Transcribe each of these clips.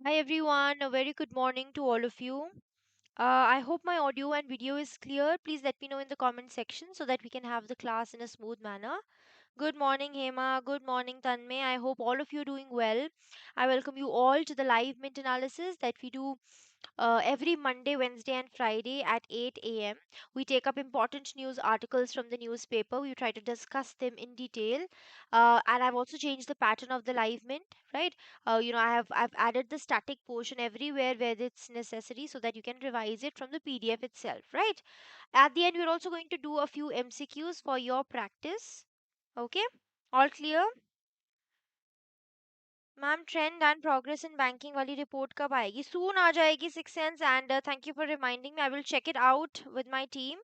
Hi everyone, a very good morning to all of you. I hope my audio and video is clear. Please let me know in the comment section so that we can have the class in a smooth manner. Good morning, Hema. Good morning, Tanmay. I hope all of you are doing well. I welcome you all to the live mint analysis that we do every Monday, Wednesday, and Friday at 8 a.m. We take up important news articles from the newspaper. We try to discuss them in detail. And I've also changed the pattern of the live mint, right? I've added the static portion everywhere where it's necessary so that you can revise it from the PDF itself, right? At the end, we're also going to do a few MCQs for your practice. Okay, all clear? Ma'am trend and progress in banking वाली report कब आएगी soon आ जाएगी six sense and thank you for reminding me I will check it out with my team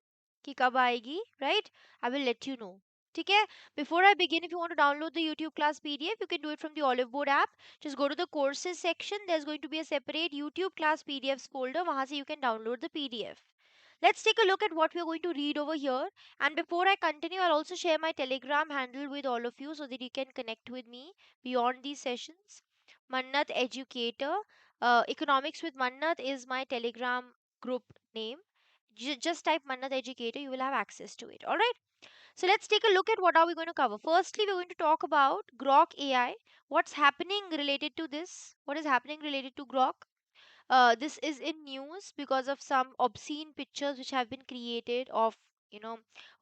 कि कब आएगी right I will let you know ठीक है before I begin if you want to download the YouTube class PDF you can do it from the Oliveboard app just go to the courses section there is going to be a separate YouTube class PDFs folder वहां से you can download the PDF. Let's take a look at what we are going to read over here. And before I continue, I'll also share my Telegram handle with all of you so that you can connect with me beyond these sessions. Mannat Educator. Economics with Mannat is my Telegram group name. Just type Mannat Educator, you will have access to it. All right. So let's take a look at what are we going to cover. Firstly, we're going to talk about Grok AI. What's happening related to this? What is happening related to Grok? This is in news because of some obscene pictures which have been created of you know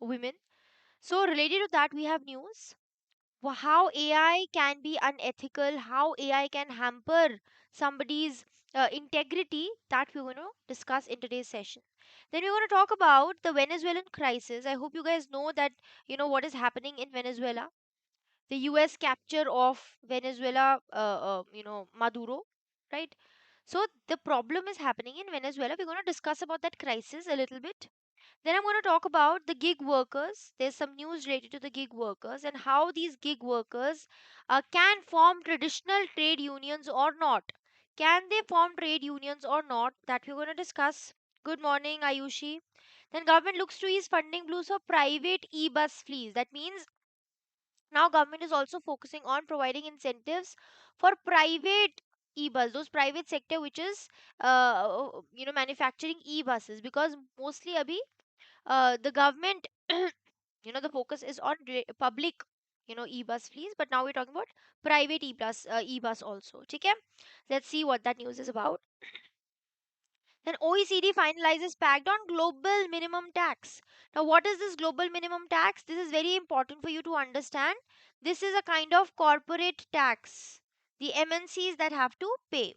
women. So related to that, we have news. How AI can be unethical, how AI can hamper somebody's integrity, that we're going to discuss in today's session. Then we're going to talk about the Venezuelan crisis. I hope you guys know that what is happening in Venezuela. The US capture of Venezuela, Maduro, right? So the problem is happening in Venezuela. We're going to discuss about that crisis a little bit. Then I'm going to talk about the gig workers. There's some news related to the gig workers and how these gig workers can form traditional trade unions or not. Can they form trade unions or not? That we're going to discuss. Good morning, Ayushi. Then government looks to ease funding blues for private e-bus fleets. That means now government is also focusing on providing incentives for private e-bus, those private sector which is manufacturing e-buses, because mostly abhi the government the focus is on public e-bus fleets, but now we're talking about private e-bus also. Okay, let's see what that news is about. Then OECD finalizes pact on global minimum tax. Now, what is this global minimum tax? This is very important for you to understand. This is a kind of corporate tax, the MNCs that have to pay.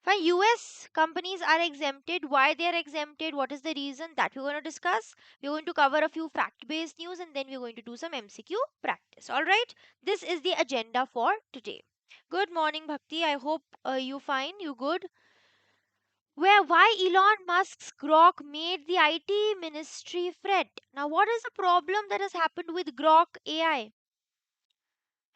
Fine, US companies are exempted. Why they are exempted? What is the reason? That we're going to discuss. We're going to cover a few fact-based news and then we're going to do some MCQ practice. All right. This is the agenda for today. Good morning, Bhakti. I hope you fine. You good? Why Elon Musk's Grok made the IT ministry fret. Now, what is the problem that has happened with Grok AI?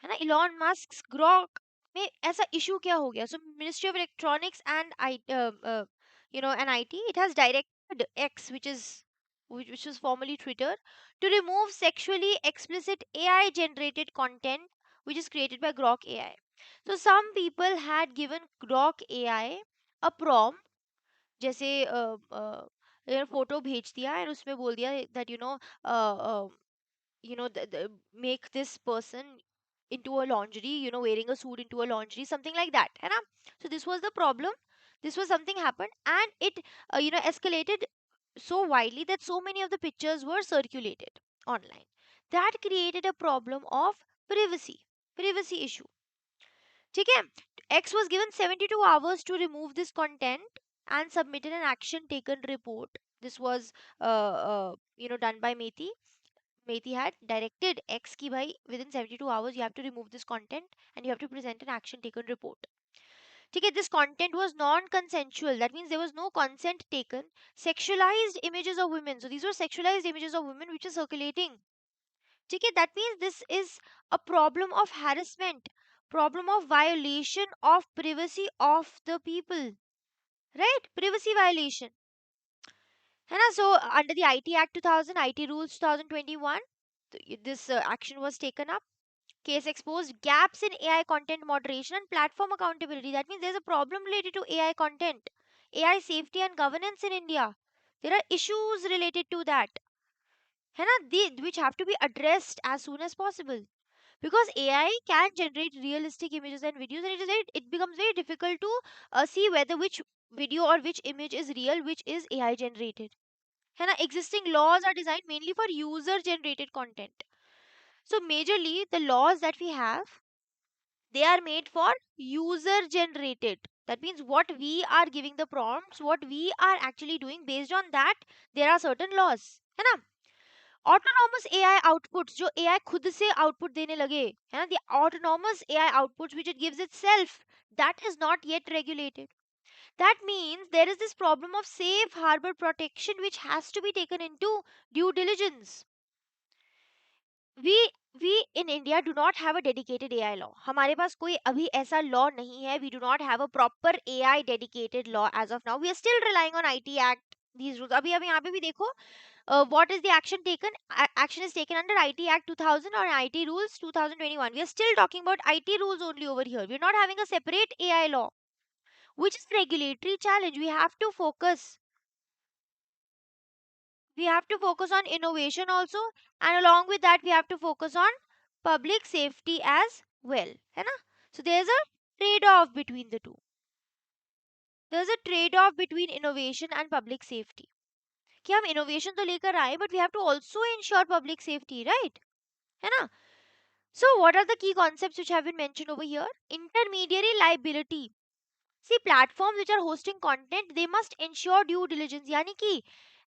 है ना Elon Musk's Grok में ऐसा issue क्या हो गया? So Ministry of Electronics and and IT, it has directed X, which was formerly Twitter, to remove sexually explicit AI generated content which is created by Grok AI. So some people had given Grok AI a prompt, जैसे photo भेज दिया और उसमें बोल दिया that make this person into a laundry, wearing a suit into a laundry, something like that, है ना? So this was the problem. This was something happened and it escalated so widely that so many of the pictures were circulated online. That created a problem of privacy issue. ठीक है? X was given 72 hours to remove this content and submitted an action taken report. This was done by Methi. Methi had directed X ki bhai within 72 hours you have to remove this content and you have to present an action taken report. ठीक है? This content was non-consensual. That means there was no consent taken. Sexualized images of women. So these were sexualized images of women which are circulating. ठीक है? That means this is a problem of harassment, problem of violation of privacy of the people, right? Privacy violation, है ना? So under the IT Act 2000, IT Rules 2021, this action was taken up. Case exposed gaps in AI content moderation and platform accountability. That means there's a problem related to AI content, AI safety and governance in India. There are issues related to that, है ना, which have to be addressed as soon as possible. Because AI can generate realistic images and videos, and it becomes very difficult to see whether which video or which image is real, which is AI generated. है ना? Existing laws are designed mainly for user generated content. So majorly the laws that we have, they are made for user generated. That means what we are giving the prompts, what we are actually doing, based on that there are certain laws, है ना? Autonomous AI outputs, जो AI खुद से output देने लगे, है ना, the autonomous AI outputs which it gives itself, that is not yet regulated. That means there is this problem of safe harbor protection which has to be taken into due diligence. We in India do not have a dedicated AI law. हमारे पास कोई अभी ऐसा law नहीं है. We do not have a proper AI dedicated law as of now. We are still relying on IT Act, these rules. अभी अभी यहाँ पे भी देखो, what is the action taken? Action is taken under IT Act 2000 or IT Rules 2021. We are still talking about IT rules only over here. We are not having a separate AI law, which is a regulatory challenge. We have to focus on innovation also, and along with that we have to focus on public safety as well, है ना? So there's a trade off between the two. There's a trade off between innovation and public safety. कि हम innovation तो लेकर आए, but we have to also ensure public safety, right? है ना? So what are the key concepts which have been mentioned over here? Intermediary liability. See, platforms which are hosting content, they must ensure due diligence. यानी कि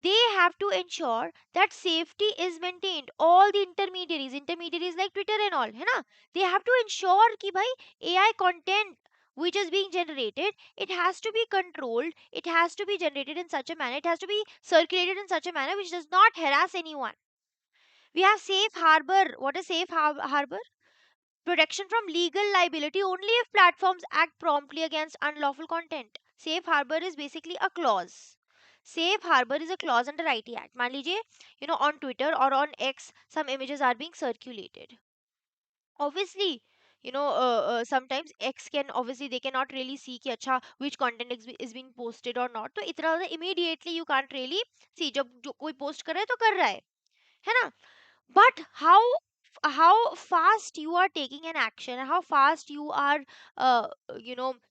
they have to ensure that safety is maintained. All the intermediaries like Twitter and all, है ना, they have to ensure कि भाई AI content which is being generated, it has to be controlled, it has to be generated in such a manner, it has to be circulated in such a manner which does not harass anyone. We have safe harbor. What is safe harbor? Protection from legal liability only if platforms act promptly against unlawful content. Safe harbor is basically a clause. Safe harbor is a clause under IT Act. मान लीजिए, on Twitter or on X, some images are being circulated. Obviously, sometimes X can, obviously they cannot really see कि अच्छा which content is being posted or not. तो इतना ज़्यादा immediately you can't really see. जब जो कोई post कर रहा है तो कर रहा है ना? But how fast you are taking an action, how fast you are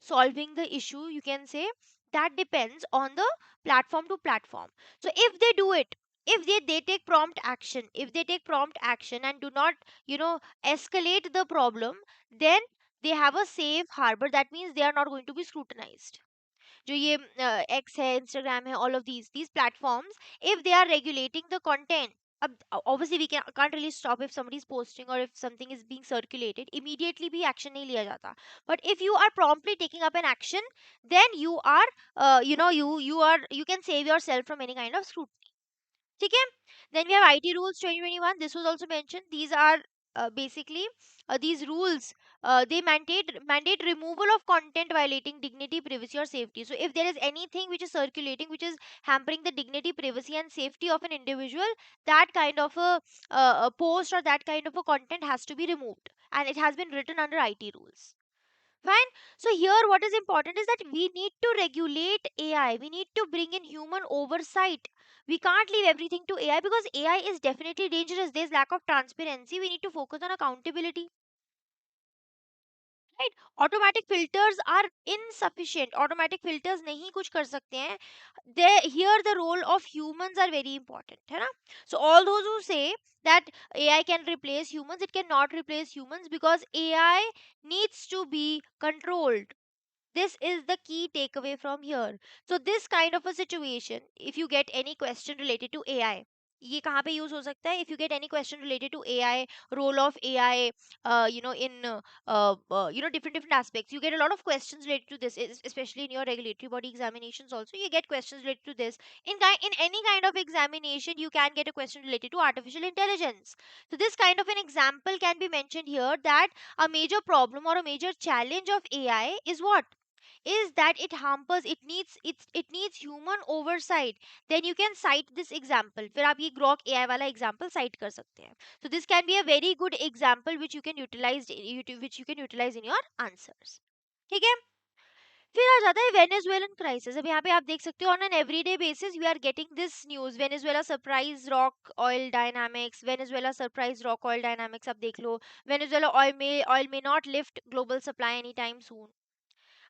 solving the issue, you can say, that depends on the platform to platform. So if they do it, if they take prompt action, if they take prompt action and do not escalate the problem, then they have a safe harbor. That means they are not going to be scrutinized. जो ये X है, Instagram है, all of these platforms, if they are regulating the content, obviously we can't really stop if somebody is posting or if something is being circulated, immediately भी action नहीं लिया जाता. But if you are promptly taking up an action, then you are you can save yourself from any kind of scrutiny. ठीक है? Then we have IT rules 2021. This was also mentioned. These are basically these rules, they mandate removal of content violating dignity, privacy or safety. So if there is anything which is circulating which is hampering the dignity, privacy and safety of an individual, that kind of a post or that kind of a content has to be removed, and it has been written under IT rules. Fine. So here what is important is that we need to regulate AI. We need to bring in human oversight. We can't leave everything to AI because AI is definitely dangerous. There's lack of transparency. We need to focus on accountability. Right? Automatic filters are insufficient. Automatic filters नहीं कुछ कर सकते हैं. Here the role of humans are very important. है ना? So all those who say that AI can replace humans, it cannot replace humans because AI needs to be controlled. This is the key takeaway from here. So this kind of a situation, if you get any question related to AI, ये कहाँ पे use हो सकता है? If you get any question related to AI, role of AI, in different aspects, you get a lot of questions related to this, especially in your regulatory body examinations. Also, you get questions related to this. In any kind of examination, you can get a question related to artificial intelligence. So this kind of an example can be mentioned here, that a major problem or a major challenge of AI is what? is that it hampers, it needs human oversight. Then you can cite this example, फिर आप ये grok AI वाला example cite कर सकते हैं. So this can be a very good example which you can utilize in your answers. ठीक है. फिर आ जाता है वेनेजुएलन क्राइसिस. अब यहाँ पे आप देख सकते हो on an everyday basis we are getting this news. Venezuela surprise rock oil dynamics, Venezuela surprise rock oil dynamics. आप देख लो, वेनेजुएला ऑयल में not lift global supply any time soon.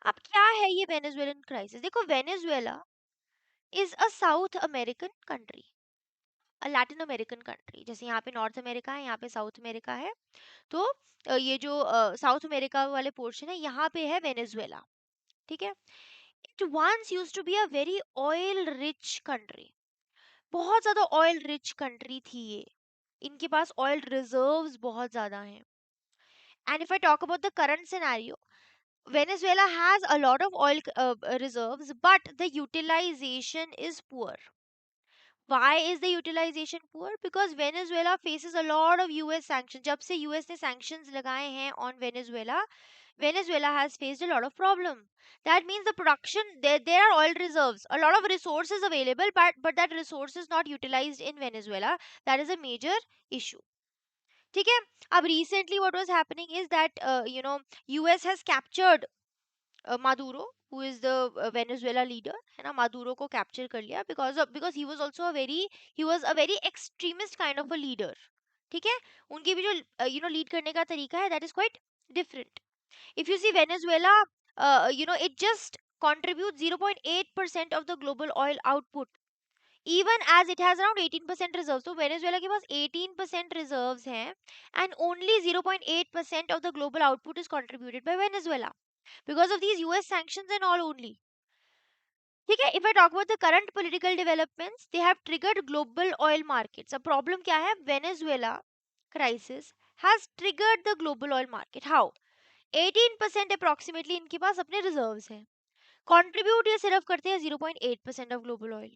अब क्या है ये वेनेजुएलन क्राइसिस? देखो, Venezuela is a South American country, a Latin American country. जैसे यहाँ पे नॉर्थ अमेरिका है, यहाँ पे साउथ अमेरिका है. तो ये जो साउथ अमेरिका वाले पोर्शन है, यहाँ पे है वेनेजुएला. ठीक है. It once used to be a very oil rich country. बहुत ज्यादा ऑयल रिच कंट्री थी ये. इनके पास ऑयल रिजर्व्स बहुत ज्यादा हैं. And if I talk about the current scenario, Venezuela has a lot of oil reserves, but the utilization is poor. Why is the utilization poor? Because Venezuela faces a lot of US sanctions. जब से US ने sanctions लगाए हैं on Venezuela, Venezuela has faced a lot of problem. That means the production, there are oil reserves, a lot of resources available, but that resource is not utilized in Venezuela. That is a major issue. ठीक है. अब recently what was happening is that US has captured Maduro, who is the Venezuela leader, है ना. Maduro को capture कर लिया because he was also a very extremist kind of a leader. ठीक है. उनकी भी जो lead करने का तरीका है, that is quite different. If you see Venezuela, it just contributes 0.8% of the global oil output, even as it has around 18% reserves. So Venezuela के पास 18% reserves हैं, and only 0.8% of the global output is contributed by Venezuela because of these US sanctions and all only. ठीक है. If I talk about the current political developments, they have triggered global oil markets. अब problem क्या है? Venezuela crisis has triggered the global oil market. How? 18% approximately इनके पास अपने reserves हैं. Contribute ये सिर्फ करते हैं 0.8% of global oil.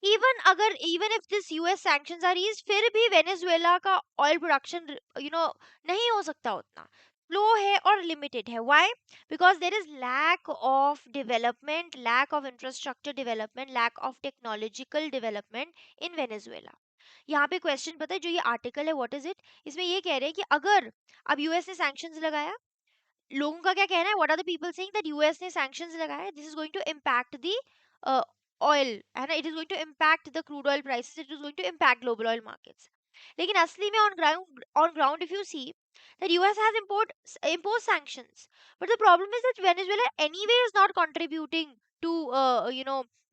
Even if this US sanctions are eased, फिर भी वेनेजुएला का ऑयल प्रोडक्शन नहीं हो सकता उतना. स्लो है और लिमिटेड है. Why? Because there is lack of development, lack of infrastructure development, lack of technological development in Venezuela. यहाँ पे क्वेश्चन पता है, जो ये आर्टिकल है व्हाट इज इट, इसमें ये कह रहे हैं कि अगर अब यूएस ने सैंक्शंस लगाया, लोगों का क्या कहना है, what are the people saying that US ने सैंक्शंस लगाए, this is going to impact the oil, है ना. It is going to impact the crude oil prices, it is going to impact global oil markets. लेकिन असली में on ground if you see that US has imposed sanctions, but the problem is that Venezuela anyway is not contributing to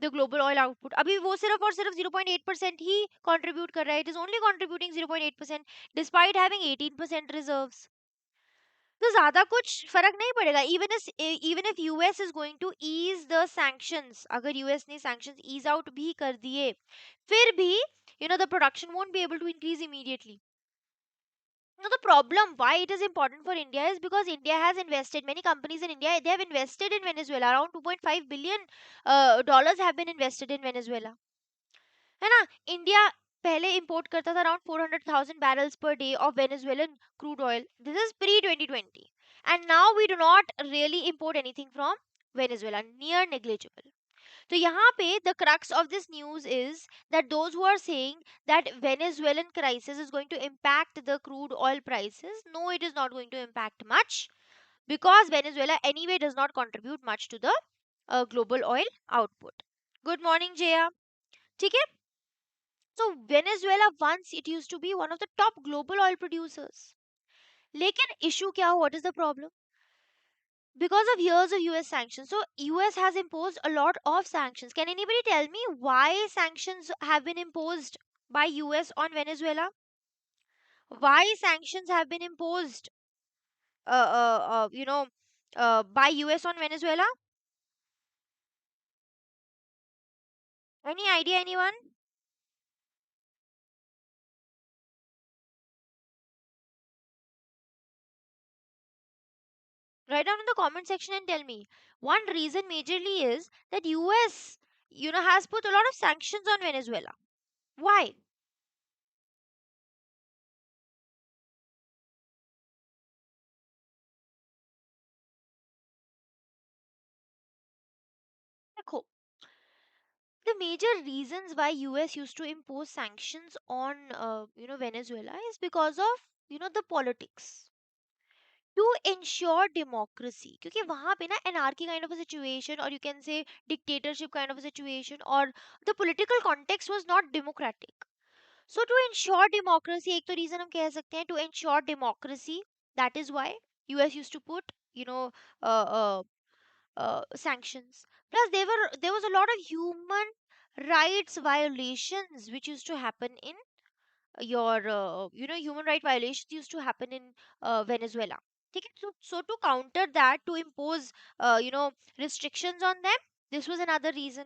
the global oil output. अभी वो सिर्फ और सिर्फ 0.8% ही contribute कर रहा है. It is only contributing 0.8% despite having 18% reserves. तो ज्यादा कुछ फर्क नहीं पड़ेगा. Even if US is going to ease the sanctions, अगर यूएस ने सैंक्शंस ईज आउट भी कर दिए, फिर भी the production won't be able to increase immediately. Now the problem why it is important for India is because India has invested, many companies in India, they have invested in Venezuela. Around 2.5 billion dollars have been invested in Venezuela, है ना. India पहले import करता था around 400,000 barrels per day of Venezuelan crude oil. This is pre 2020, and now we do not really import anything from Venezuela, near negligible. तो यहाँ पे the crux of this news is that those who are saying that Venezuelan crisis is going to impact the crude oil prices, no, it is not going to impact much, because Venezuela anyway does not contribute much to the global oil output. Good morning, Jaya. ठीक है. So Venezuela once it used to be one of the top global oil producers. लेकिन issue क्या हुआ? What is the problem? Because of years of US sanctions. So US has imposed a lot of sanctions. Can anybody tell me why sanctions have been imposed by US on Venezuela? Why sanctions have been imposed by US on Venezuela? Any idea, anyone? Write down in the comment section and tell me. One reason majorly is that US has put a lot of sanctions on Venezuela. Why? देखो, the major reasons why US used to impose sanctions on Venezuela is because of the politics to ensure democracy, क्योंकि वहां पे ना anarchy kind of a situation, or you can say dictatorship kind of a situation, or the political context was not democratic. So to ensure democracy, एक तो reason हम कह सकते हैं, to ensure democracy, that is why US used to put uh, uh, sanctions. Plus there was a lot of human rights violations which used to happen in your human right violations used to happen in Venezuela. ठीक है? So to counter that, to impose restrictions on them, this was another reason.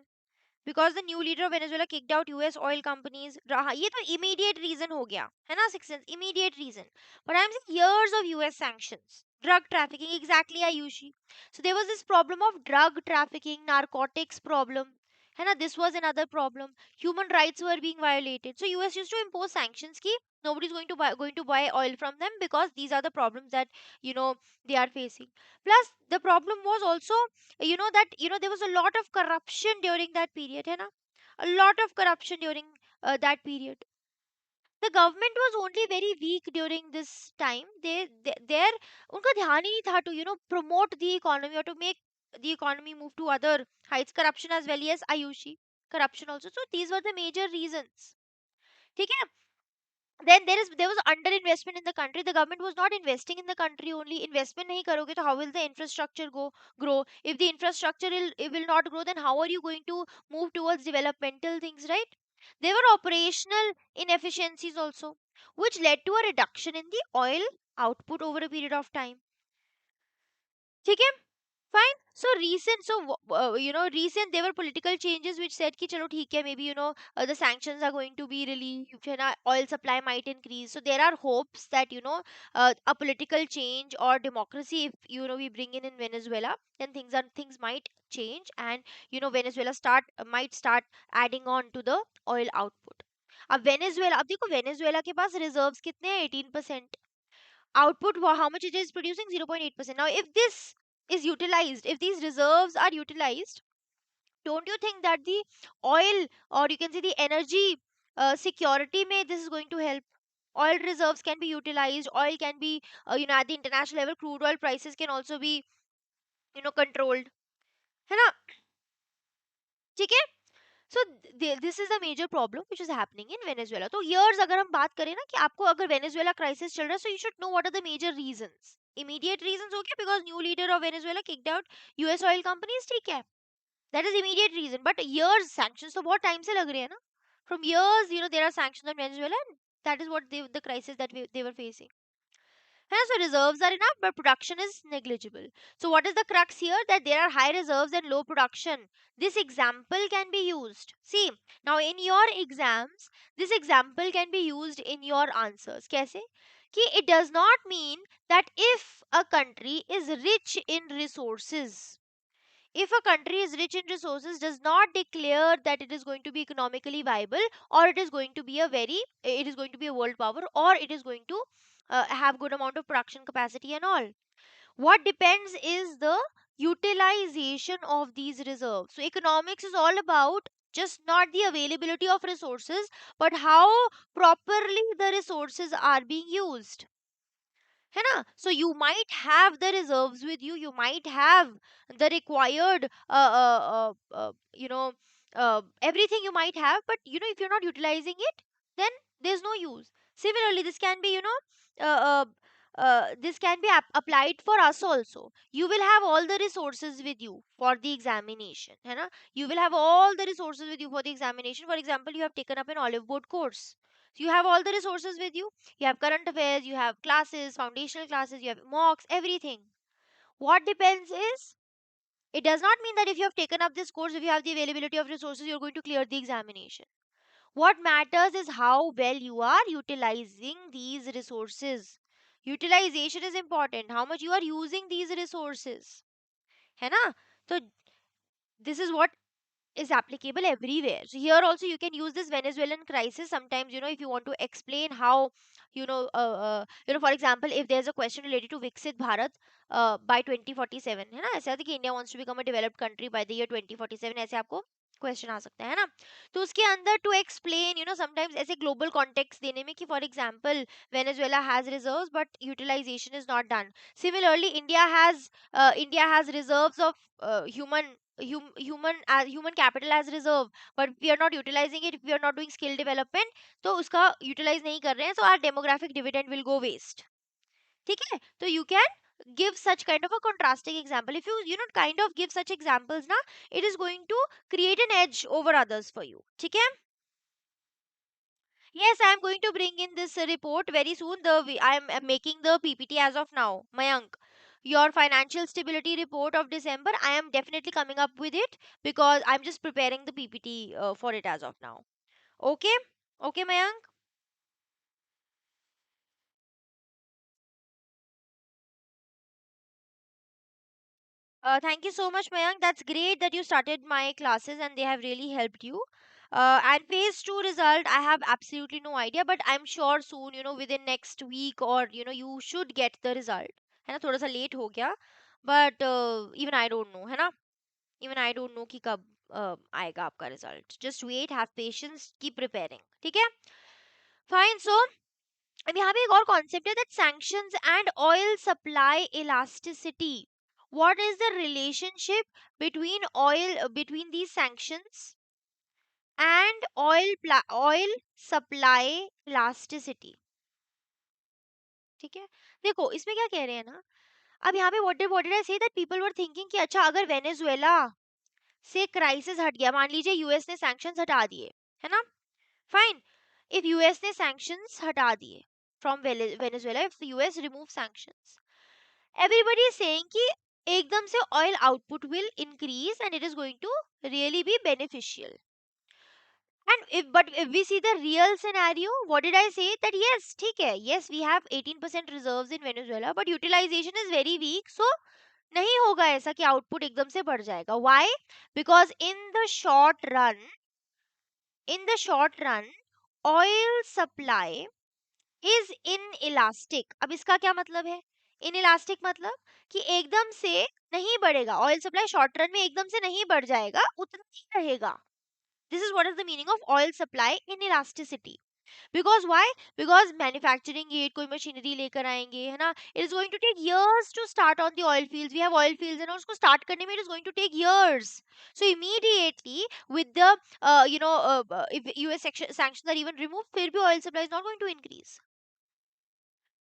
Because the new leader of Venezuela kicked out US oil companies. रहा, ये तो immediate reason हो गया है ना, six sense, immediate reason. But I'm saying years of US sanctions, drug trafficking, exactly Ayushi. So there was this problem of drug trafficking, narcotics problem, है ना, this was another problem. Human rights were being violated. So US used to impose sanctions ki nobody's going to buy oil from them because these are the problems that you know they are facing. Plus the problem was also that there was a lot of corruption during that period, है ना, a lot of corruption during that period. The government was only very weak during this time. They their उनका ध्यान ही नहीं था to promote the economy or to make the economy move to other heights. Corruption as well, yes, Ayushi, corruption also. So these were the major reasons. ठीक है? Then there was under investment in the country. The government was not investing in the country only. Investment nahi karoge to how will the infrastructure grow? If the infrastructure it will not grow, then how are you going to move towards developmental things, right? There were operational inefficiencies also, which led to a reduction in the oil output over a period of time. ठीक है? Fine. So recent, recent there were political changes which said कि चलो ठीक है, maybe the sanctions are going to be relieved, है ना, oil supply might increase. So there are hopes that a political change or democracy, if we bring in Venezuela, then things might change, and Venezuela might start adding on to the oil output. अब देखो Venezuela के पास reserves कितने हैं, 18%. Output, how much it is producing, 0.8%. Now if this is utilized, if these reserves are utilized, don't you think that the oil, or you can say the energy security may this is going to help? Oil reserves can be utilized, oil can be at the international level, crude oil prices can also be controlled, है ना, ठीक है? So this is a major problem which is happening in Venezuela. तो years अगर हम बात करें ना कि आपको अगर Venezuela crisis चल रहा है, so you should know what are the major reasons. Immediate reasons हो गया because new leader of Venezuela kicked out US oil companies, ठीक है, that is immediate reason. But years sanctions तो बहुत time से लग रहे हैं ना, from years there are sanctions on Venezuela, and that is what the crisis that they were facing. So reserves are enough, but production is negligible. So what is the crux here? That there are high reserves and low production. This example can be used. See, now in your exams, this example can be used in your answers. कैसे? कि it does not mean that if a country is rich in resources, if a country is rich in resources, does not declare that it is going to be economically viable, or it is going to be a world power, or it is going to have good amount of production capacity and all. What depends is the utilization of these reserves. So economics is all about just not the availability of resources, but how properly the resources are being used, है ना? So you might have the reserves with you, you might have the required everything you might have, but if you're not utilizing it, then there's no use. Similarly, this can be applied for us also. You will have all the resources with you for the examination, है ना? You will have all the resources with you for the examination. For example, you have taken up an Oliveboard course, so you have all the resources with you. You have current affairs, you have classes, foundational classes, you have mocks, everything. What depends is, it does not mean that if you have taken up this course, if you have the availability of resources, you're going to clear the examination. What matters is how well you are utilizing these resources. Utilization is important. How much you are using these resources. है ना? So this is what is applicable everywhere. So here also you can use this Venezuelan crisis. Sometimes, if you want to explain how, for example, if there's a question related to Viksit Bharat by 2047, है ना, ऐसा है कि India wants to become a developed country by the year 2047, ऐसे आपको question आ सकता है ना. तो उसके अंदर टू एक्सप्लेन, समटाइम्स ऐसे ग्लोबल कॉन्टेक्स्ट देने में कि for example Venezuela has reserves but utilization is not done. Similarly India has reserves of human capital as reserve, but we are not utilizing it, we are not doing skill development, तो उसका utilize नहीं कर रहे हैं, so our demographic dividend will go waste. ठीक है, तो you can give such kind of a contrasting example. If you kind of give such examples ना, it is going to create an edge over others for you. ठीक है. Yes, I am going to bring in this report very soon. I am making the PPT as of now. Mayank, your financial stability report of December, I am definitely coming up with it because I'm just preparing the PPT for it as of now. Okay? Okay, Mayank? Thank you so much, Mayank. That's great that you started my classes and they have really helped you. And phase two result, I have absolutely no idea, but I'm sure soon, within next week or, you should get the result. है ना, थोड़ा सा late हो गया, but even I don't know, है ना, even I don't know कि कब आएगा आपका result. Just wait, have patience, keep preparing. ठीक है? Fine. So अब यहाँ पे एक और कॉन्सेप्ट है that sanctions and oil supply elasticity. What is the relationship between these sanctions and oil supply elasticity. ठीक है, देखो इसमें क्या कह रहे हैं ना. अब यहाँ पे what did I say that people were thinking कि अच्छा अगर वेनेजुएला से क्राइसिस हट गया, मान लीजिए यूएस ने सैंक्शंस हटा दिए, है ना, फाइन. If US ने sanctions हटा दिए from Venezuela, if the US remove sanctions, everybody is saying कि एकदम से oil output will increase and it is going to really be beneficial. And if we see the real scenario, what did I say that yes, ठीक है, yes we have 18% reserves in Venezuela, but utilization is very weak, so नहीं होगा ऐसा कि output एकदम से बढ़ जाएगा. Why? Because in the short run, oil supply is in elastic. अब इसका क्या मतलब है? इन इलास्टिक मतलब कि एकदम से नहीं बढ़ेगा, ऑयल सप्लाई शॉर्ट रन में एकदम से नहीं बढ़ जाएगा, उतना ही रहेगा. This is what is the meaning of oil supply inelasticity. Because why? Because manufacturing unit कोई मशीनरी लेकर आएंगे, है ना, it is going to take years to start on the oil fields. We have oil fields and उसको start करने में it is going to take years. So immediately with the if US sanctions are even removed, फिर भी oil supply is not going to increase.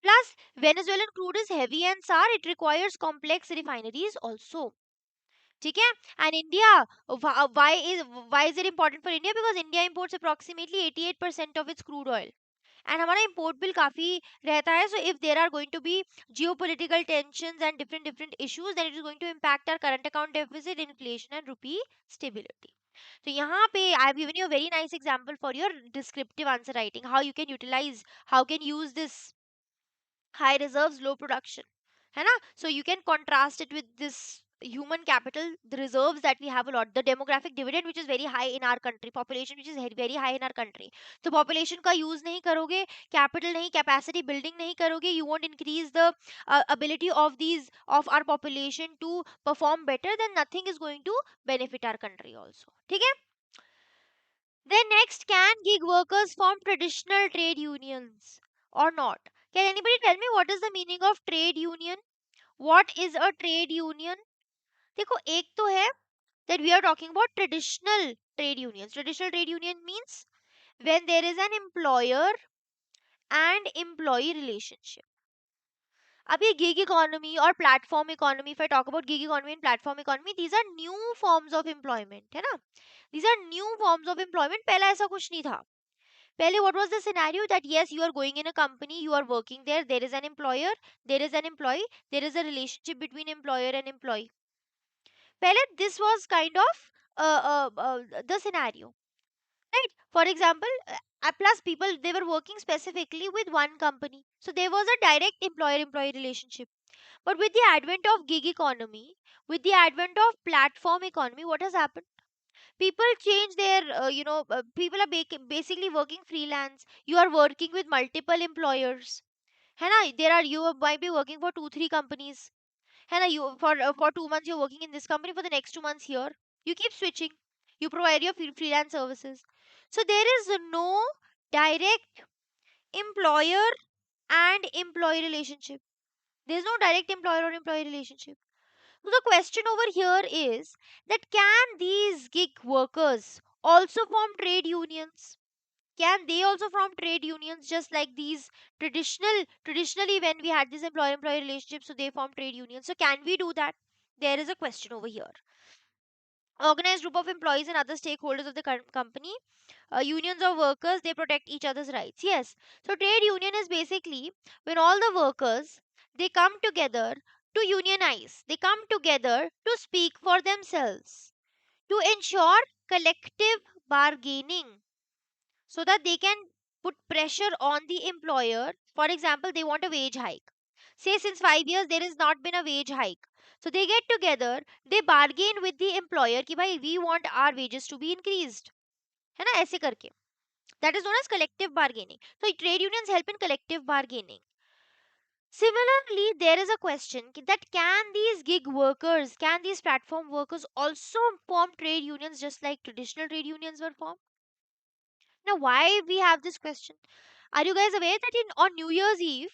Plus, Venezuelan crude is heavy and sour. It requires complex refineries also. ठीक है? And India, why is it important for India? Because India imports approximately 88% of its crude oil. And हमारा import bill काफी रहता है. So if there are going to be geopolitical tensions and different issues, then it is going to impact our current account deficit, inflation, and rupee stability. So यहाँ पे I have given you a very nice example for your descriptive answer writing. How can use this high reserves, low production, है ना. So you can contrast it with this human capital, the reserves that we have a lot, the demographic dividend which is very high in our country, population which is very high in our country. तो population का use नहीं करोगे, capital नहीं, capacity building नहीं करोगे, you won't increase the ability of our population to perform better, then nothing is going to benefit our country also. ठीक है. Then next, can gig workers form traditional trade unions or not? Can anybody tell me what is the meaning of trade union? What is a trade union? देखो एक तो है that we are talking about traditional trade unions. Traditional trade union means when there is an employer and employee relationship. अब ये gig economy और platform economy, if I talk about gig economy and platform economy, these are new forms of employment, है ना? These are new forms of employment. पहला ऐसा कुछ नहीं था. Pehle, what was the scenario that yes, you are going in a company, you are working there is an employer, there is an employee, there is a relationship between employer and employee. Pehle, this was kind of the scenario, right? For example, plus people, they were working specifically with one company, so there was a direct employer-employee relationship. But with the advent of gig economy, with the advent of platform economy, what has happened? People change their people are basically working freelance. You are working with multiple employers, है ना? There are, you might be working for 2 3 companies, है ना? You for 2 months you're working in this company, for the next 2 months here. You keep switching. You provide your freelance services. So there is no direct employer and employee relationship. There's no direct employer or employee relationship. So the question over here is that, can these gig workers also form trade unions? Can they also form trade unions just like these traditionally when we had this employer employee relationship, so they form trade unions? So can we do that? There is a question over here. Organized group of employees and other stakeholders of the company, unions of workers, they protect each other's rights. Yes. So trade union is basically when all the workers, they come together to unionize. They come together to speak for themselves, to ensure collective bargaining, so that they can put pressure on the employer. For example, they want a wage hike. Say since 5 years there has not been a wage hike. So they get together, they bargain with the employer कि भाई we want our wages to be increased. है ना, ऐसे करके. That is known as collective bargaining. So trade unions help in collective bargaining. Similarly, there is a question that, can these gig workers, can these platform workers also form trade unions just like traditional trade unions were formed? Now, why we have this question? Are you guys aware that on New Year's Eve,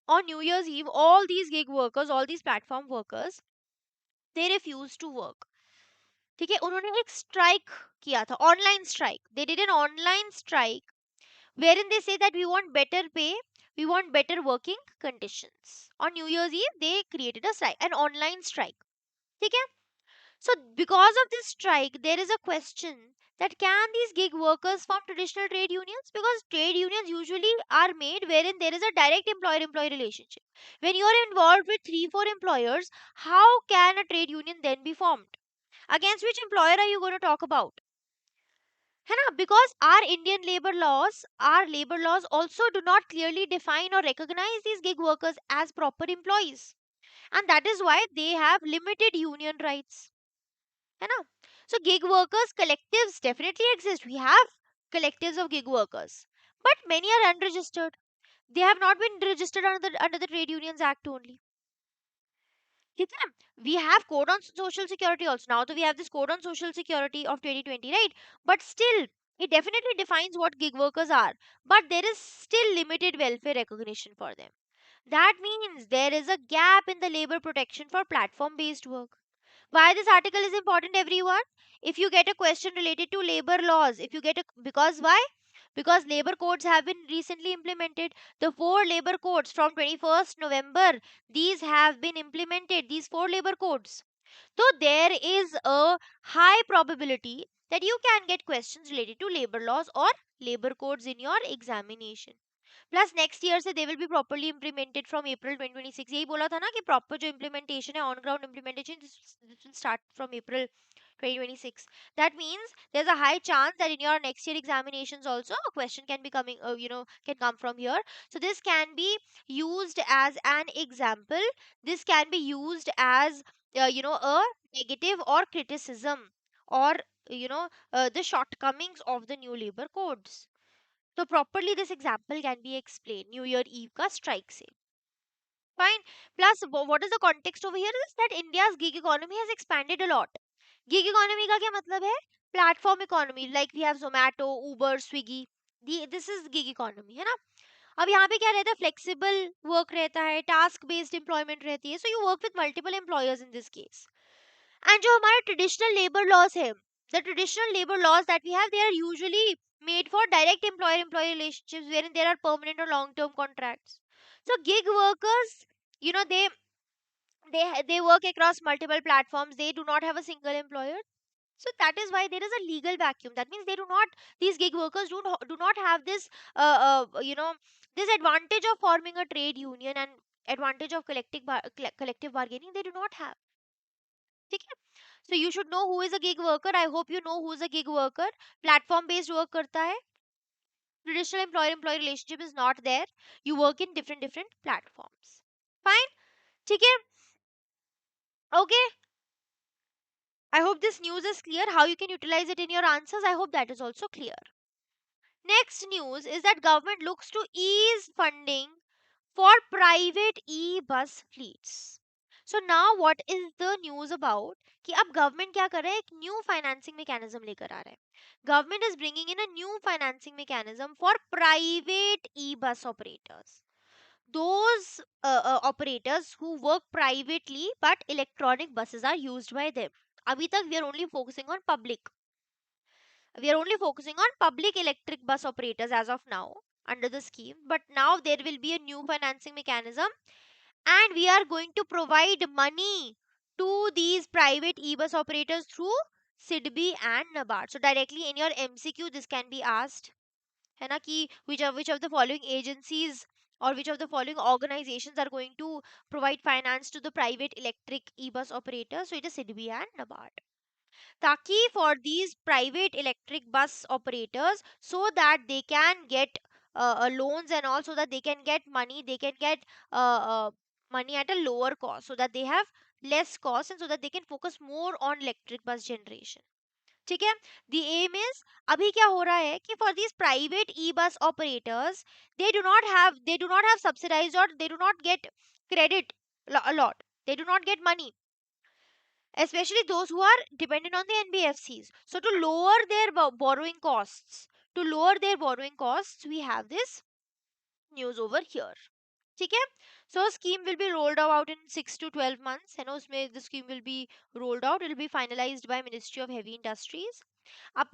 all these gig workers, all these platform workers, they refused to work. ठीक है, उन्होंने एक strike किया था, online strike. They did an online strike wherein they say that we want better pay, we want better working conditions. On New Year's Eve, they created a strike, an online strike. ठीक है. So, because of this strike, there is a question that, can these gig workers form traditional trade unions? Because trade unions usually are made wherein there is a direct employer-employee relationship. When you are involved with 3 4 employers, how can a trade union then be formed? Against which employer are you going to talk about? है ना? Because our labor laws also do not clearly define or recognize these gig workers as proper employees. And that is why they have limited union rights. है ना? So gig workers collectives definitely exist. We have collectives of gig workers, but many are unregistered. They have not been registered under the Trade Unions Act only. ठीक है? We have code on social security also. Now so we have this code on social security of 2020, right? But still, it definitely defines what gig workers are. But there is still limited welfare recognition for them. That means there is a gap in the labor protection for platform based work. Why this article is important, everyone? If you get a question related to labor laws, if you get a, because why? Because labor codes have been recently implemented. The 4 labor codes from 21st November, these have been implemented, these 4 labor codes. So there is a high probability that you can get questions related to labor laws or labor codes in your examination. Plus next year से they will be properly implemented from April 2026. यही बोला था ना कि proper जो implementation है, on ground implementation, this will start from April 2026. That means there's a high chance that in your next year examinations also a question can be coming, can come from here. So this can be used as an example. This can be used as a negative or criticism, or the shortcomings of the new labor codes. So properly this example can be explained. New Year Eve ka strike se. Fine. Plus, what is the context over here is that India's gig economy has expanded a lot. Gig economy का क्या मतलब है? Platform economy, like we have Zomato, Uber, Swiggy. This is gig economy, है ना? अब यहाँ पे क्या रहता है? Flexible work रहता है, task based employment रहती है. So you work with multiple employers in this case. And जो हमारे ट्रेडिशनल लेबर लॉज है, the traditional labour laws that we have, they are usually made for direct employer employee relationships wherein there are permanent or long term contracts. So gig workers, you know they they work across multiple platforms. They do not have a single employer. So that is why there is a legal vacuum. That means they do not, these gig workers do not have this this advantage of forming a trade union and advantage of collective bargaining. They do not have. ठीक है? So you should know who is a gig worker. I hope you know who is a gig worker. Platform based work करता है. Traditional employer employee relationship is not there. You work in different platforms. Fine. ठीक है? Okay. I hope this news is clear. How you can utilize it in your answers, I hope that is also clear. Next news is that government looks to ease funding for private e-bus fleets. So now what is the news about कि अब government क्या कर रहा है, एक new financing mechanism लेकर आ रहा है. Government is bringing in a new financing mechanism for private e-bus operators. Those operators who work privately but electronic buses are used by them. अभी तक we are only focusing on public. We are only focusing on public electric bus operators as of now under the scheme, but now there will be a new financing mechanism and we are going to provide money to these private e-bus operators through SIDBI and NABARD. So directly in your MCQ this can be asked, है ना, कि which of the following agencies or which of the following organizations are going to provide finance to the private electric e-bus operators. So it is SIDBI and NABARD. Taki for these private electric bus operators so that they can get loans and all, so that they can get money, they can get money at a lower cost, so that they have less cost and so that they can focus more on electric bus generation. ठीक है. The aim is, अभी क्या हो रहा है कि for these private e-bus operators, they do not have subsidized or they do not get credit a lot. They do not get money, especially those who are dependent on the NBFCs. So to lower their borrowing costs, we have this news over here. ठीक है. So scheme will be rolled out in 6 to 12 months. है ना, उसमें the scheme will be rolled out. It will be finalized by Ministry of Heavy Industries. अब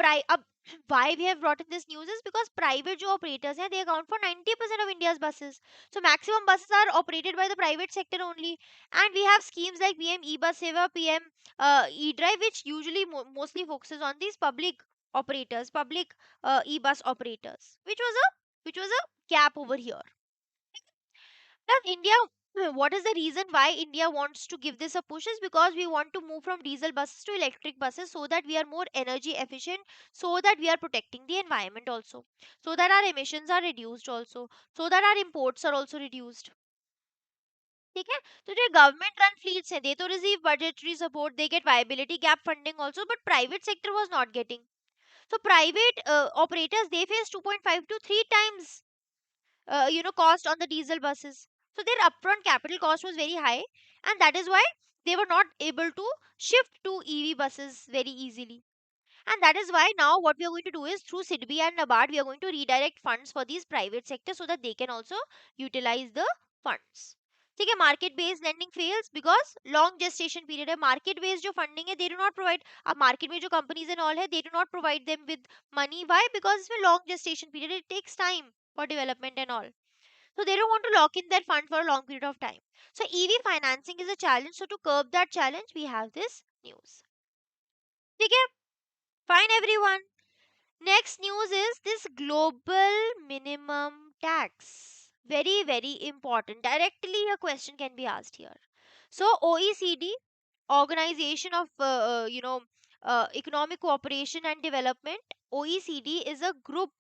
why we have brought in this news is because private जो operators हैं, they account for 90% of India's buses. So maximum buses are operated by the private sector only, and we have schemes like PM E-Bus Seva, PM E-Drive, which usually mostly focuses on these public operators, public e-bus operators, which was a gap over here. Now, India, what is the reason why India wants to give this a push is because we want to move from diesel buses to electric buses so that we are more energy efficient, so that we are protecting the environment also, so that our emissions are reduced also, so that our imports are also reduced. ठीक है. तो जो government run fleets हैं, they तो receive budgetary support, they get viability gap funding also, but private sector was not getting. So private operators, they face 2.5 to 3 times cost on the diesel buses. So their upfront capital cost was very high, and that is why they were not able to shift to EV buses very easily. And that is why now what we are going to do is through SIDBI and NABARD, we are going to redirect funds for these private sectors so that they can also utilize the funds. ठीक है. Market based lending fails because long gestation period है. Market based जो funding है, they do not provide. अब market में जो companies and all है, they do not provide them with money. Why? Because इसमें long gestation period, it takes time for development and all. So they don't want to lock in their fund for a long period of time. So EV financing is a challenge. So to curb that challenge, we have this news. ठीक है. Fine everyone. Next news is this global minimum tax. Very, very important. Directly a question can be asked here. So OECD, Organization of Economic Cooperation and Development, OECD is a group.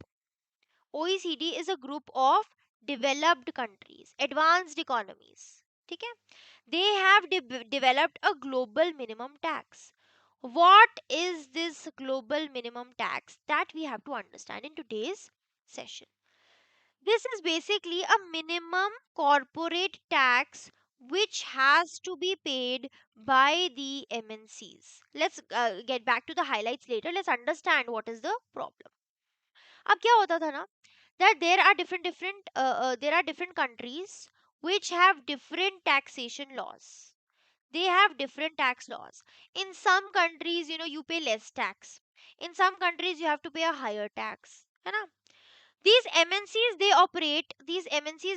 OECD is a group of developed countries, advanced economies. ठीक है. They have developed a global minimum tax. What is this global minimum tax? That we have to understand in today's session. This is basically a minimum corporate tax which has to be paid by the MNCs. Let's get back to the highlights later. Let's understand what is the problem. अब क्या होता था ना, that there are different countries which have different taxation laws. They have different tax laws. In some countries, you pay less tax. In some countries, you have to pay a higher tax. है ना? These MNCs,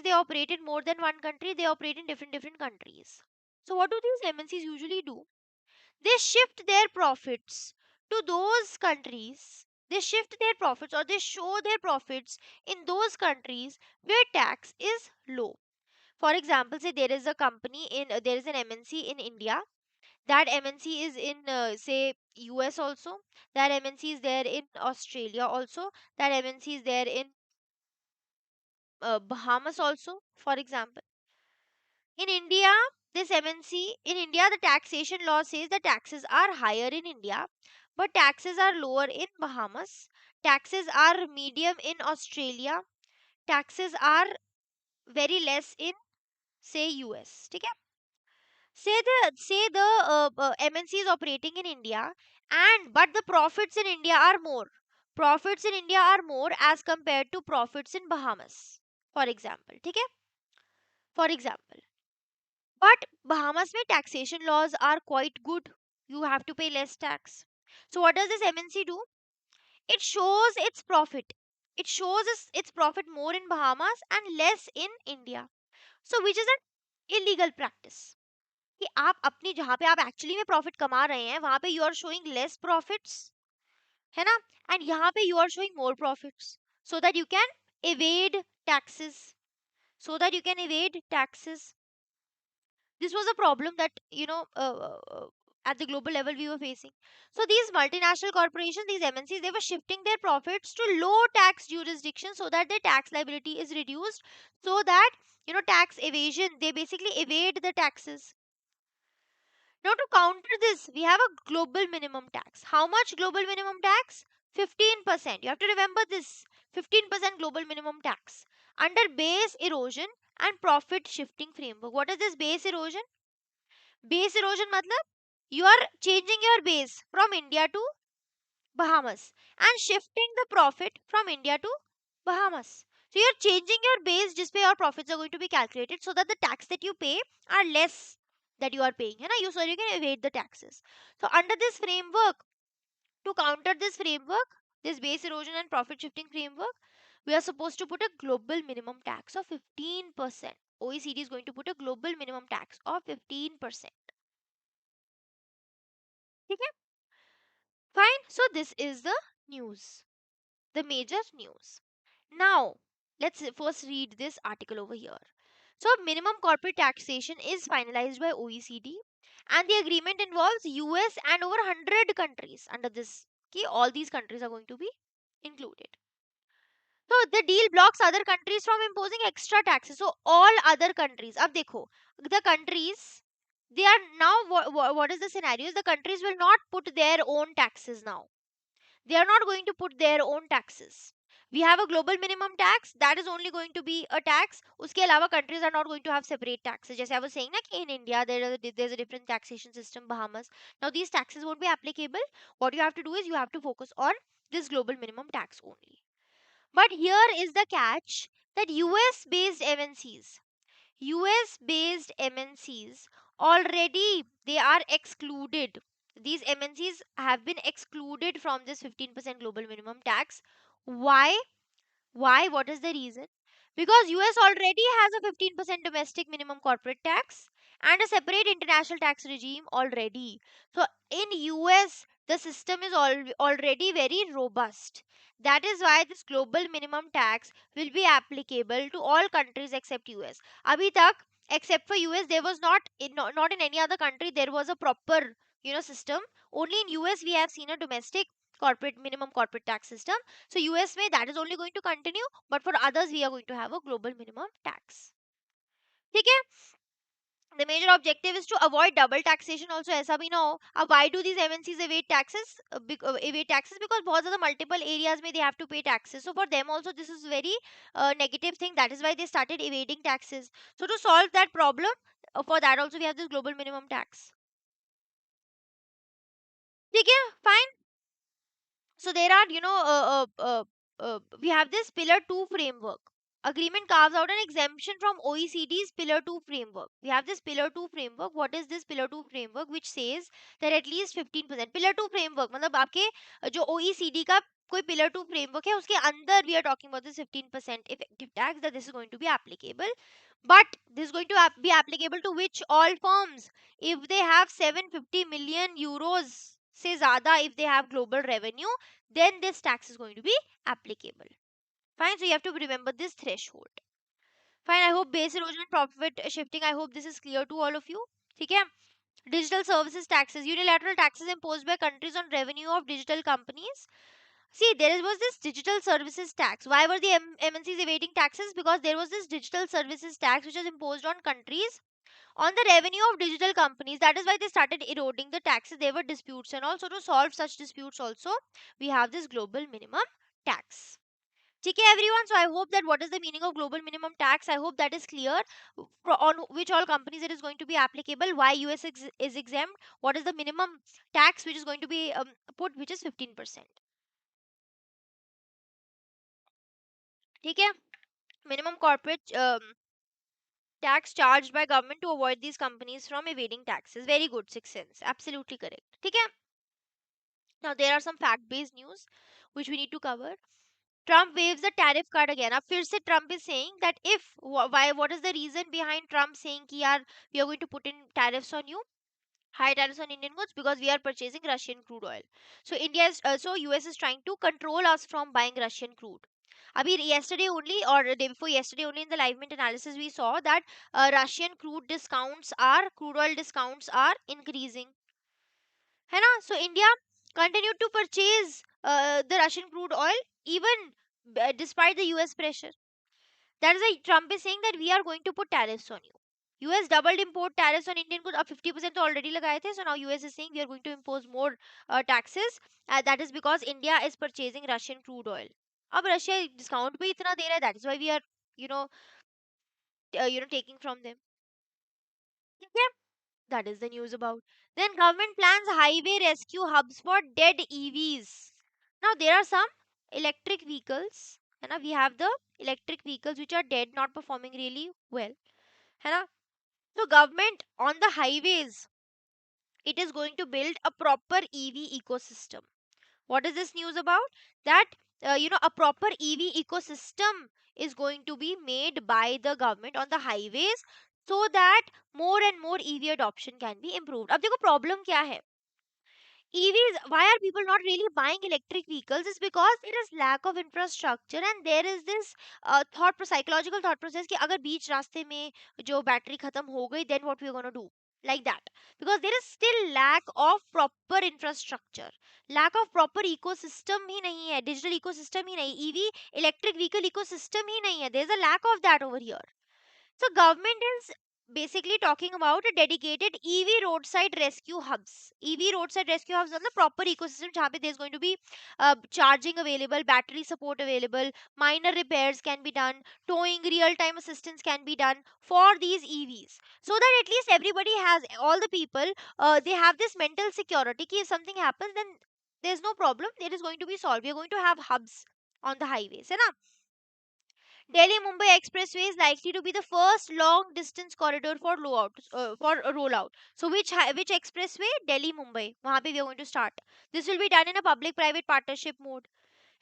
they operate in more than one country. They operate in different countries. So what do these MNCs usually do? They shift their profits to those countries. They shift their profits, or they show their profits in those countries where tax is low. For example, say there is there is an MNC in India. That MNC is in say US also. That MNC is there in Australia also. That MNC is there in Bahamas also, for example. In India, this MNC in India, the taxation law says the taxes are higher in India, but taxes are lower in Bahamas. Taxes are medium in Australia. Taxes are very less in, say, US. ठीक है? Say the MNC is operating in India, and but the profits in India are more. Profits in India are more as compared to profits in Bahamas. For example, ठीक है? For example. But Bahamas में taxation laws are quite good. You have to pay less tax. So what does this MNC do? It shows its profit. It shows its profit more in Bahamas and less in India. So which is an illegal practice. कि आप अपनी जहाँ पे आप actually में profit कमा रहे हैं वहां पे you are showing less profits, है ना, एंड यहाँ पे you are showing more profits so that you can evade taxes, so that you can evade taxes. This was a problem that at the global level we were facing. So these multinational corporations, these MNCs, they were shifting their profits to low tax jurisdictions so that their tax liability is reduced, so that tax evasion, they basically evade the taxes. Now to counter this, we have a global minimum tax. How much global minimum tax? 15%. You have to remember this. 15% global minimum tax under base erosion and profit shifting framework. What is this base erosion? Base erosion matlab you are changing your base from India to Bahamas and shifting the profit from India to Bahamas. So you are changing your base just where your profits are going to be calculated so that the tax that you pay are less that you are paying. है ना? So you can evade the taxes. So under this framework, to counter this framework, this base erosion and profit shifting framework, we are supposed to put a global minimum tax of 15%. OECD is going to put a global minimum tax of 15%. ठीक है? Fine. So this is the news, the major news. Now, let's first read this article over here. So, minimum corporate taxation is finalized by OECD, and the agreement involves US and over 100 countries. Under this, okay, all these countries are going to be included. So, the deal blocks other countries from imposing extra taxes. So, all other countries, अब देखो, the countries, they are now, what is the scenario? Is the countries will not put their own taxes now. They are not going to put their own taxes. We have a global minimum tax that is only going to be a tax. उसके अलावा countries are not going to have separate taxes. जैसे I was saying ना कि in India there's a different taxation system, Bahamas. Now these taxes won't be applicable. What you have to do is you have to focus on this global minimum tax only. But here is the catch that US based MNCs, US based MNCs already they are excluded. These MNCs have been excluded from this 15% global minimum tax. Why? Why? What is the reason? Because US already has a 15% domestic minimum corporate tax and a separate international tax regime already. So in US the system is already very robust. That is why this global minimum tax will be applicable to all countries except US. Abhi tak, except for US, there was not in any other country there was a proper system. Only in US we have seen a domestic corporate minimum corporate tax system. So US में that is only going to continue, but for others we are going to have a global minimum tax. ठीक है? The major objective is to avoid double taxation also. ऐसा भी ना हो. अब why do these MNCs evade taxes? Evade taxes because बहुत ज़्यादा multiple areas में they have to pay taxes. So for them also this is very negative thing. That is why they started evading taxes. So to solve that problem, for that also we have this global minimum tax. ठीक है? Fine. So there are, we have this Pillar 2 framework. Agreement carves out an exemption from OECD's Pillar 2 framework. We have this Pillar 2 framework. What is this Pillar 2 framework? Which says that at least 15%. Pillar 2 framework मतलब आपके जो OECD का कोई Pillar 2 framework है उसके अंदर we are talking about this 15% effective tax that this is going to be applicable. But this is going to be applicable to which all firms? If they have 750 million euros से ज़्यादा, if they have global revenue, then this tax is going to be applicable. Fine, so you have to remember this threshold. Fine, I hope base erosion and profit shifting, I hope this is clear to all of you. ठीक है? Digital services taxes, unilateral taxes imposed by countries on revenue of digital companies. See, there was this digital services tax. Why were the MNCs evading taxes? Because there was this digital services tax which was imposed on countries on the revenue of digital companies. That is why they started eroding the taxes. There were disputes, and also to solve such disputes also we have this global minimum tax. Okay, everyone. So I hope that what is the meaning of global minimum tax, I hope that is clear. On which all companies it is going to be applicable, why US is exempt, what is the minimum tax which is going to be put, which is 15%. Okay, minimum corporate tax charged by government to avoid these companies from evading taxes. Very good, 6 cents, absolutely correct. Okay, now there are some fact based news which we need to cover. Trump waves the tariff cut again. अब फिर से Trump is saying that if why, what is the reason behind Trump saying कि यार we are going to put in tariffs on you, high tariffs on Indian goods, because we are purchasing Russian crude oil. So India is also US is trying to control us from buying Russian crude. अभी yesterday only or the day before yesterday only in the live mint analysis we saw that Russian crude oil discounts are increasing. है ना? So India continued to purchase the Russian crude oil even despite the US pressure. That is why Trump is saying that we are going to put tariffs on you. US doubled import tariffs on Indian goods. अब 50% तो already लगाए थे. So now US is saying we are going to impose more taxes. That is because India is purchasing Russian crude oil. अब Russia discount पे इतना दे रहा है. That is why we are, you know, taking from them. ठीक है? That is the news about. Then government plans highway rescue hubs for dead EVs. Now there are some electric vehicles. है ना? We have the electric vehicles which are dead, not performing really well. है ना? So government on the highways, it is going to build a proper EV ecosystem. What is this news about? That a proper EV ecosystem is going to be made by the government on the highways so that more and more EV adoption can be improved. अब देखो problem क्या है? EVs, why are people not really buying electric vehicles? Is because there is lack of infrastructure and there is this psychological thought process कि अगर बीच रास्ते में जो battery खत्म हो गई, then what we are going to do? Like that. Because there is still lack of proper infrastructure. Lack of proper ecosystem ही नहीं है, digital ecosystem ही नहीं, EV electric vehicle ecosystem ही नहीं है. There is a lack of that over here. So government is basically talking about a dedicated EV roadside rescue hubs. EV roadside rescue hubs on the proper ecosystem जहाँ पे there is going to be charging available, battery support available, minor repairs can be done, towing, real time assistance can be done for these EVs. So that at least everybody has, all the people, they have this mental security कि if something happens then there's no problem, it is going to be solved. We are going to have hubs on the highways, है ना? Delhi Mumbai Expressway is likely to be the first long distance corridor for a rollout. So which expressway? Delhi Mumbai. वहाँ पे we are going to start. This will be done in a public private partnership mode.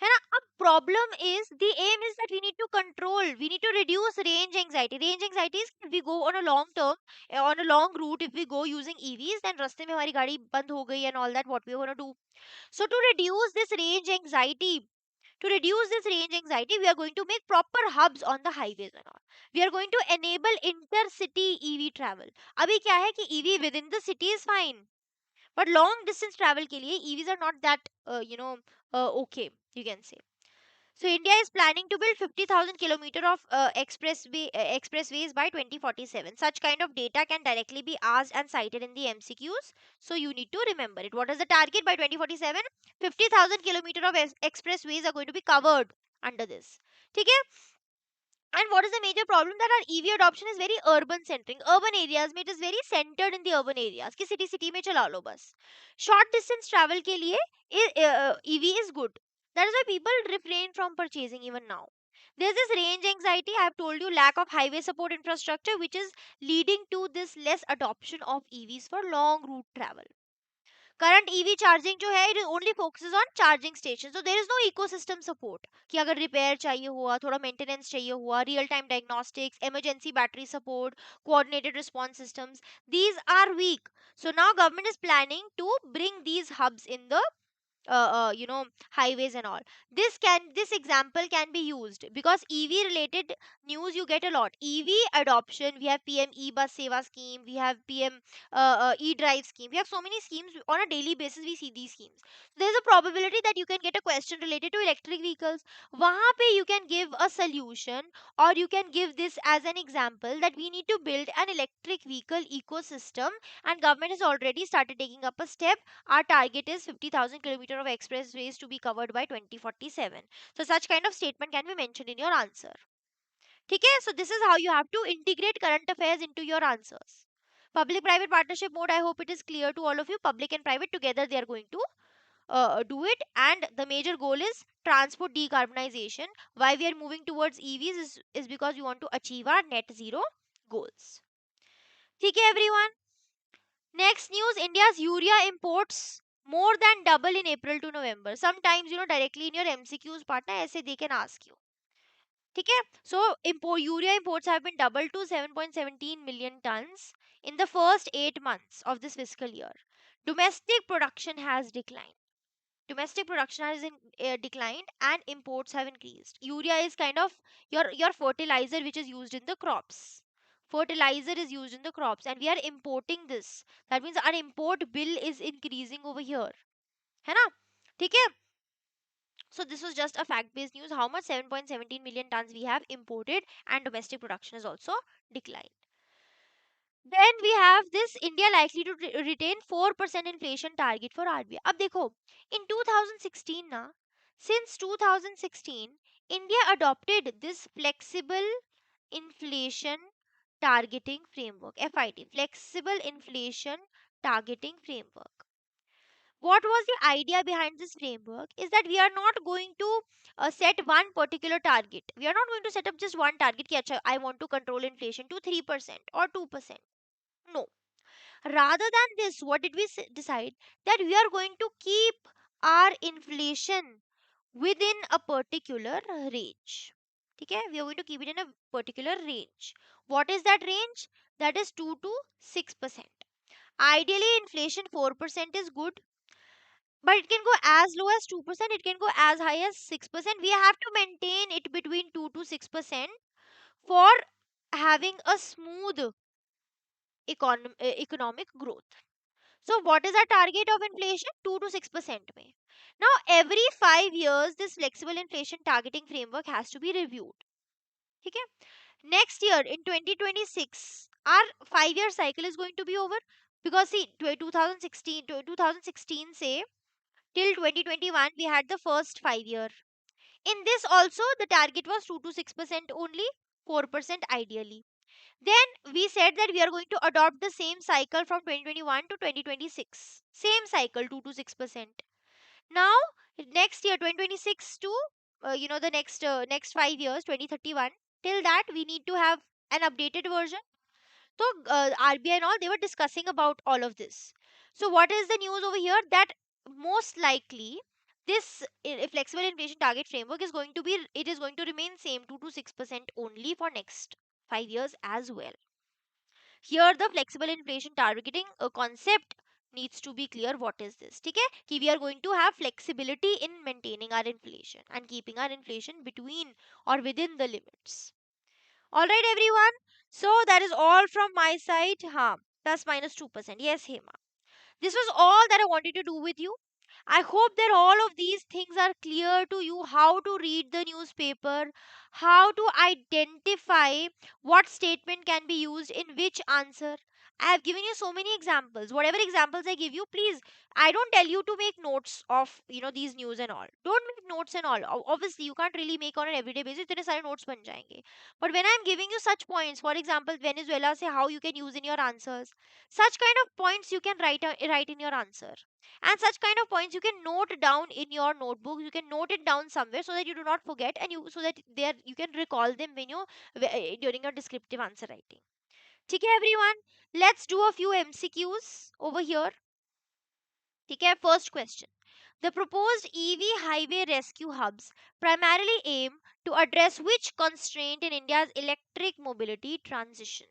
है ना? अब problem is, the aim is that we need to control, we need to reduce range anxiety. Range anxiety is if we go on a long term, on a long route, if we go using EVs, then रास्ते में हमारी गाड़ी बंद हो गई and all that, what we are going to do? So to reduce this range anxiety, we are going to make proper hubs on the highways and all. We are going to enable intercity EV travel. अभी क्या है कि EV within the city is fine, but long distance travel के लिए EVs are not that okay, you can say. So India is planning to build 50,000 kilometer of expressways by 2047. Such kind of data can directly be asked and cited in the MCQs. So you need to remember it. What is the target by 2047? 50,000 kilometer of expressways are going to be covered under this. ठीक है? And what is the major problem? That our EV adoption is very urban centric. Urban areas में it is very centered in the urban areas कि city में चला लो बस. Short distance travel के लिए EV is good. That is why people refrain from purchasing even now. There's this range anxiety. I have told you, lack of highway support infrastructure, which is leading to this less adoption of EVs for long route travel. Current EV charging जो है, it only focuses on charging stations. So there is no ecosystem support कि अगर repair चाहिए हुआ, थोड़ा maintenance चाहिए हुआ, real time diagnostics, emergency battery support, coordinated response systems, these are weak. So now government is planning to bring these hubs in the highways and all. This example can be used because EV related news you get a lot. EV adoption, we have PM e bus seva scheme, we have PM e drive scheme, we have so many schemes. On a daily basis we see these schemes. There's a probability that you can get a question related to electric vehicles. Wahan pe you can give a solution, or you can give this as an example that we need to build an electric vehicle ecosystem, and government has already started taking up a step. Our target is 50,000 kilometer of expressways to be covered by 2047. So such kind of statement can be mentioned in your answer. Okay, so this is how you have to integrate current affairs into your answers. Public private partnership mode, I hope it is clear to all of you. Public and private together they are going to do it, and the major goal is transport decarbonization. Why we are moving towards EVs is because we want to achieve our net zero goals. Okay everyone, next news, India's urea imports more than double in April to November. Sometimes, directly in your MCQs part, na, ऐसे they can ask you. ठीक है? So, urea imports have been doubled to 7.17 million tons in the first 8 months of this fiscal year. Domestic production has declined. Domestic production has declined and imports have increased. Urea is kind of your fertilizer which is used in the crops. Fertilizer is used in the crops and we are importing this. That means our import bill is increasing over here. है ना? ठीक है? So this was just a fact based news. How much? 7.17 million tons we have imported, and domestic production has also declined. Then we have this, India likely to retain 4% inflation target for RBI. अब देखो, in 2016 na, since 2016, India adopted this flexible inflation targeting framework, FIT, flexible inflation targeting framework. What was the idea behind this framework is that we are not going to set one particular target. We are not going to set up just one target ki, acha, I want to control inflation to 3% or 2%. No. Rather than this, what did we decide? That we are going to keep our inflation within a particular range. Okay? We are going to keep it in a particular range. What is that range? That is 2 to 6%. Ideally, inflation 4% is good, but it can go as low as 2%, it can go as high as 6%. We have to maintain it between 2 to 6% for having a smooth economic growth. So what is our target of inflation? 2 to 6% mein. Now every 5 years this flexible inflation targeting framework has to be reviewed. Okay? Next year in 2026 our 5-year cycle is going to be over, because see 2016 say till 2021 we had the first 5 year. In this also the target was 2 to 6% only, 4% ideally. Then we said that we are going to adopt the same cycle from 2021 to 2026. Same cycle, 2 to 6%. Now, next year, 2026 to the next 5 years, 2031. Till that, we need to have an updated version. So RBI and all, they were discussing about all of this. So what is the news over here? That most likely this flexible inflation target framework is going to be, it is going to remain same 2 to 6% only for next 5 years as well. Here the flexible inflation targeting concept needs to be clear. What is this? Okay, we are going to have flexibility in maintaining our inflation and keeping our inflation between or within the limits. All right everyone, so that is all from my side. Plus minus 2%. Yes Hema, this was all that I wanted to do with you. I hope that all of these things are clear to you. How to read the newspaper, how to identify what statement can be used in which answer. I have given you so many examples. Whatever examples I give you, please, I don't tell you to make notes of these news and all. Don't make notes and all. Obviously, you can't really make on an everyday basis. इतने सारे notes बन जाएंगे. But when I am giving you such points, for example, Venezuela, say how you can use in your answers. Such kind of points you can write in your answer, and such kind of points you can note down in your notebook. You can note it down somewhere so that you do not forget, and so that there you can recall them when you during your descriptive answer writing. Okay everyone, let's do a few MCQs over here. Okay, first question. The proposed EV highway rescue hubs primarily aim to address which constraint in India's electric mobility transition?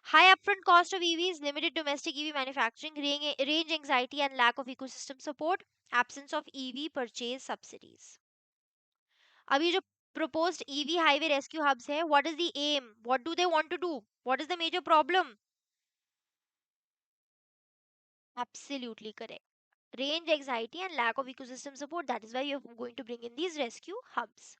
High upfront cost of EVs, limited domestic EV manufacturing, range anxiety, and lack of ecosystem support, absence of EV purchase subsidies. अब ये जो proposed EV highway rescue hubs है, what is the aim? What do they want to do? What is the major problem? Absolutely correct. Range anxiety and lack of ecosystem support. That is why you're going to bring in these rescue hubs.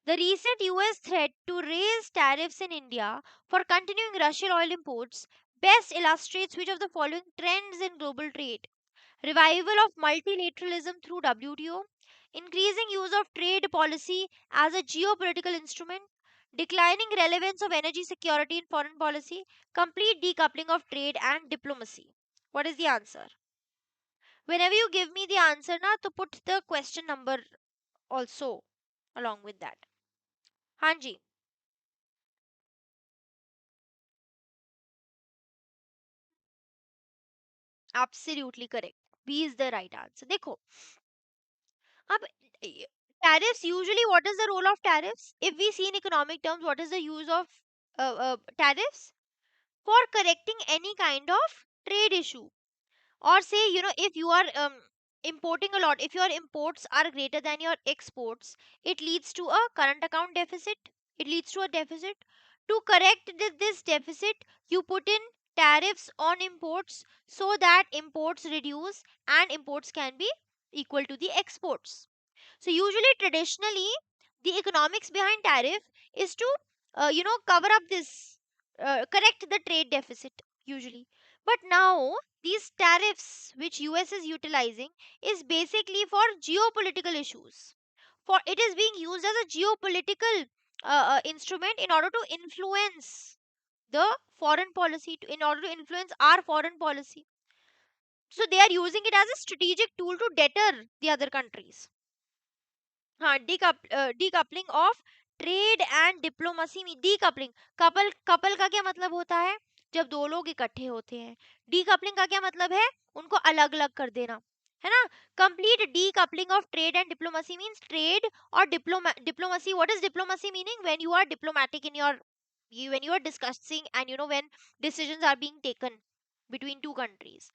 The recent US threat to raise tariffs in India for continuing Russian oil imports best illustrates which of the following trends in global trade: revival of multilateralism through WTO, increasing use of trade policy as a geopolitical instrument, declining relevance of energy security in foreign policy, complete decoupling of trade and diplomacy. What is the answer? Whenever you give me the answer na, to put the question number also along with that. Hanji, absolutely correct. B is the right answer. देखो, अब tariffs usually, what is the role of tariffs? If we see in economic terms, what is the use of tariffs? For correcting any kind of trade issue, or say, if you are importing a lot, if your imports are greater than your exports, it leads to a current account deficit, it leads to a deficit. To correct this deficit, you put in tariffs on imports so that imports reduce and imports can be equal to the exports. So usually, traditionally, the economics behind tariff is to, cover up this, correct the trade deficit usually. But now these tariffs which US is utilizing is basically for geopolitical issues. For it is being used as a geopolitical instrument in order to influence the foreign policy, in order to influence our foreign policy. So they are using it as a strategic tool to deter the other countries. हाँ, decoupling of trade and diplomacy में decoupling, couple couple का क्या मतलब होता है? जब दो लोग इकट्ठे होते हैं। डीकपलिंग का क्या मतलब है? उनको अलग अलग कर देना, है ना? Complete decoupling of trade and diplomacy means trade और diplomacy. What is diplomacy meaning? When you are diplomatic in your, when you are discussing and when decisions are being taken between two countries.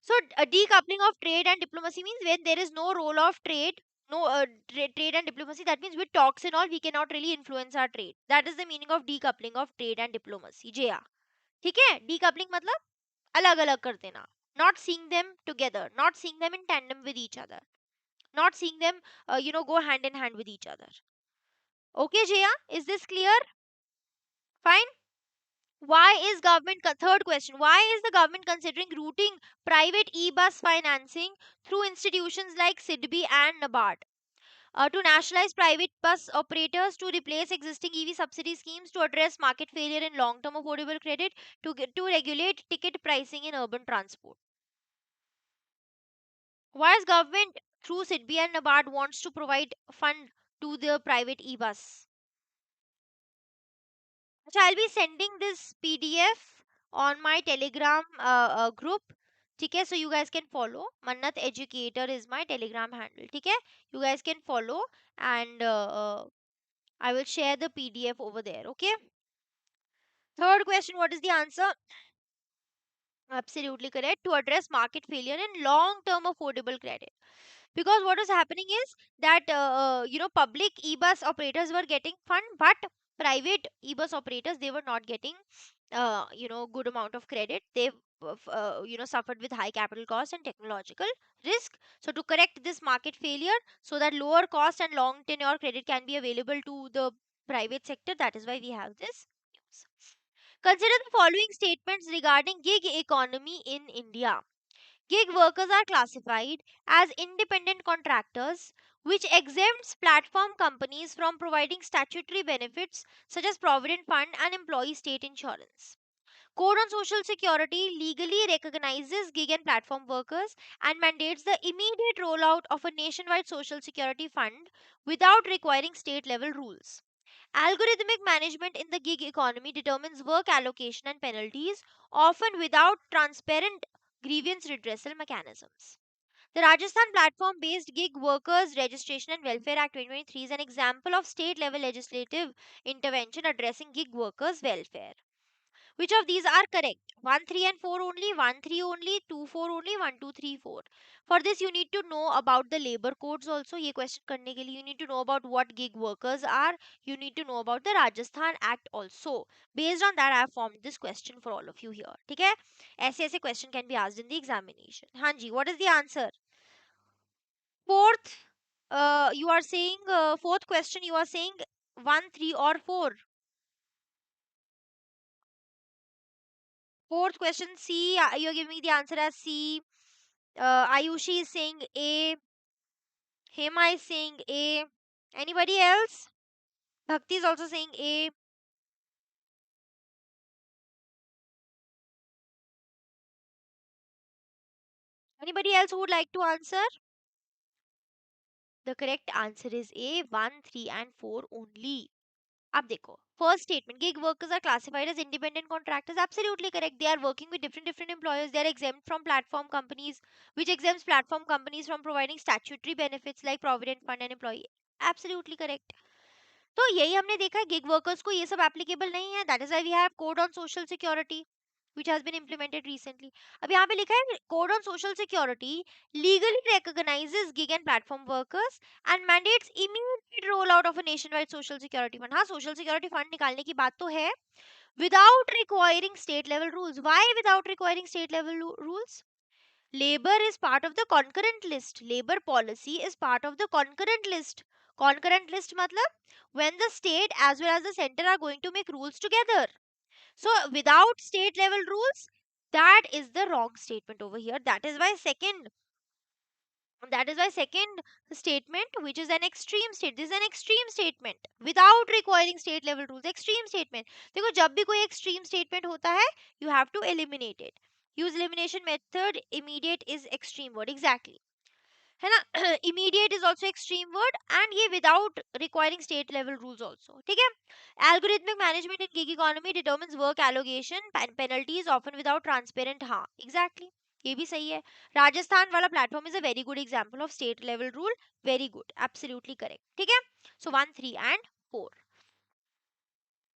So, decoupling of trade and diplomacy means when there is no role of trade, no trade and diplomacy. That means with talks and all, we cannot really influence our trade. That is the meaning of decoupling of trade and diplomacy. JR. ठीक है? Decoupling मतलब अलग अलग कर देना. Not seeing them together, not seeing them in tandem with each other, not seeing them, go hand in hand with each other. Okay, Jaya, is this clear? Fine. Why is government, third question, why is the government considering routing private e-bus financing through institutions like SIDBI and NABARD to nationalize private bus operators, to replace existing EV subsidy schemes, to address market failure in long-term affordable credit, to regulate ticket pricing in urban transport? Why is government through SIDBI and NABARD wants to provide fund to the private e-bus? So I'll be sending this PDF on my Telegram group. ठीक है, so you guys can follow. Mannat Educator is my Telegram handle. ठीक है, you guys can follow, and I will share the PDF over there. Okay. Third question, what is the answer? Absolutely correct. To address market failure in long-term affordable credit. Because what was happening is that public e-bus operators were getting fund, but private e-bus operators, they were not getting good amount of credit. They suffered with high capital cost and technological risk. So to correct this market failure, so that lower cost and long tenure credit can be available to the private sector, that is why we have this news. Consider the following statements regarding gig economy in India. Gig workers are classified as independent contractors, which exempts platform companies from providing statutory benefits such as provident fund and employee state insurance. Code on Social Security legally recognizes gig and platform workers and mandates the immediate rollout of a nationwide social security fund without requiring state level rules. Algorithmic management in the gig economy determines work allocation and penalties, often without transparent grievance redressal mechanisms. The Rajasthan Platform Based Gig Workers Registration and Welfare Act 2023 is an example of state level legislative intervention addressing gig workers' welfare. Which of these are correct? 1, 3 and 4 only, 1, 3 only, 2, 4 only, 1, 2, 3, 4. For this you need to know about the labor codes also. ये question करने के लिए you need to know about what gig workers are. You need to know about the Rajasthan Act also. Based on that I have formed this question for all of you here. ठीक है? ऐसे ऐसे question can be asked in the examination. हाँ जी, what is the answer? Fourth, you are saying fourth question you are saying 1, 3 or 4. Fourth question C. You're giving me the answer as C. Ayushi is saying A. Hema is saying A. Anybody else? Bhakti is also saying A. Anybody else who would like to answer? The correct answer is A. 1, 3 and 4 only. अब देखो, first statement, gig workers are classified as independent contractors. Absolutely correct. They are working with different employers. They are exempt from platform companies, which exempts platform companies from providing statutory benefits like provident fund and employee. Absolutely correct. तो यही हमने देखा है, gig workers को ये सब applicable नहीं है. That is why we have code on social security which has been implemented recently. अब यहाँ पे लिखा है code on social security legally recognizes gig and platform workers and mandates immediate rollout of a nationwide social security fund. हाँ, social security fund निकालने की बात तो है without requiring state level rules. Why without requiring state level rules? Labor is part of the concurrent list. Labor policy is part of the concurrent list. Concurrent list matlab when the state as well as the center are going to make rules together. So without state level rules, that is the wrong statement over here. That is why second statement, which is an extreme state, this is an extreme statement without requiring state level rules. Extreme statement. देखो जब भी कोई extreme statement होता है, you have to eliminate it. Use elimination method. Immediate is extreme word. Exactly. है ना? Immediate is also extreme word and ये without requiring state level rules also. ठीक है? Algorithmic management in gig economy determines work allocation and penalties often without transparent. हाँ, exactly. ये भी सही है. राजस्थान वाला platform is a very good example of state level rule. Very good. Absolutely correct. ठीक है? So 1, 3 and 4.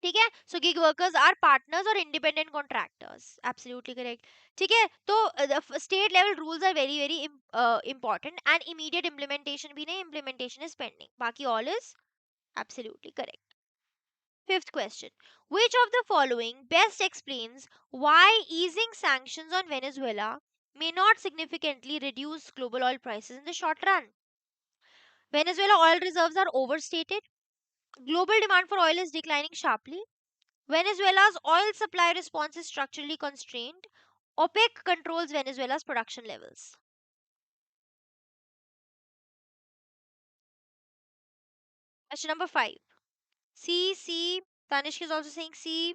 ठीक है? So gig workers are partners or independent contractors. Absolutely correct. ठीक है? तो state level rules are very important and immediate implementation भी नहीं, implementation is pending. बाकी all is absolutely correct. Fifth question. Which of the following best explains why easing sanctions on Venezuela may not significantly reduce global oil prices in the short run? Venezuela oil reserves are overstated. Global demand for oil is declining sharply. Venezuela's oil supply response is structurally constrained. OPEC controls Venezuela's production levels. Question number 5. C. Tanishk is also saying C.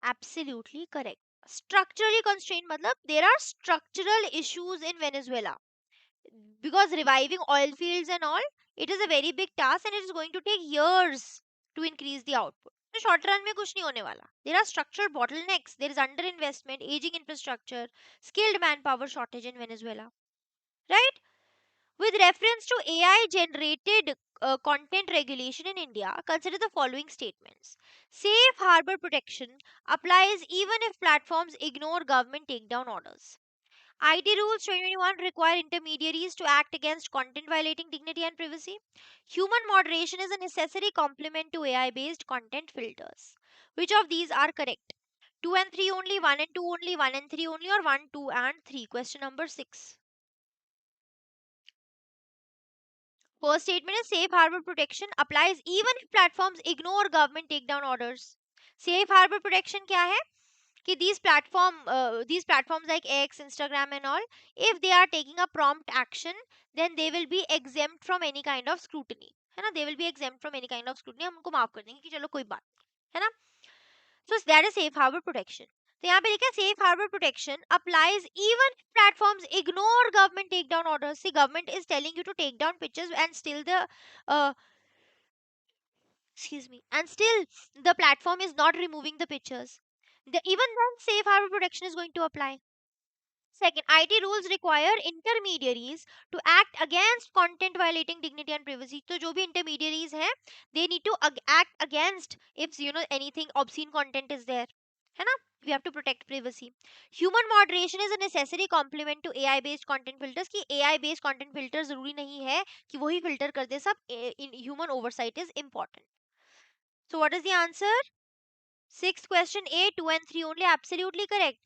Absolutely correct. Structurally constrained matlab there are structural issues in Venezuela. Because reviving oil fields and all, it is a very big task and it is going to take years to increase the output. So short run में कुछ नहीं होने वाला. There are structural bottlenecks. There is underinvestment, aging infrastructure, skilled manpower shortage in Venezuela. Right? With reference to AI generated content regulation in India, consider the following statements. Safe harbor protection applies even if platforms ignore government takedown orders. IT rules 2021 require intermediaries to act against content violating dignity and privacy. Human moderation is a necessary complement to AI based content filters. Which of these are correct? 2 and 3 only, 1 and 2 only, 1 and 3 only, or 1, 2 and 3? Question number 6. First statement is safe harbor protection applies even if platforms ignore government takedown orders. Safe harbor protection क्या है? कि these platforms like X, Instagram and all, if they are taking a prompt action, then they will be exempt from any kind of scrutiny. है ना? They will be exempt from any kind of scrutiny. हम उनको माफ कर देंगे कि चलो कोई बात नहीं, है ना? So that is safe harbor protection. तो यहाँ पे लिखा है safe harbor protection applies even if platforms ignore government takedown orders. See, government is telling you to take down pictures and still uh, the platform is not removing the pictures. Even then safe harbor protection is going to apply. Second, IT rules require intermediaries to act against content violating dignity and privacy. तो जो भी intermediaries हैं, they need to act against if anything obscene content is there. है ना? We have to protect privacy. Human moderation is a necessary complement to AI based content filters. कि AI based content filters जरूरी नहीं है कि वही filter कर दे सब. In human oversight is important. So what is the answer? Sixth question A, 2 and 3 only absolutely correct.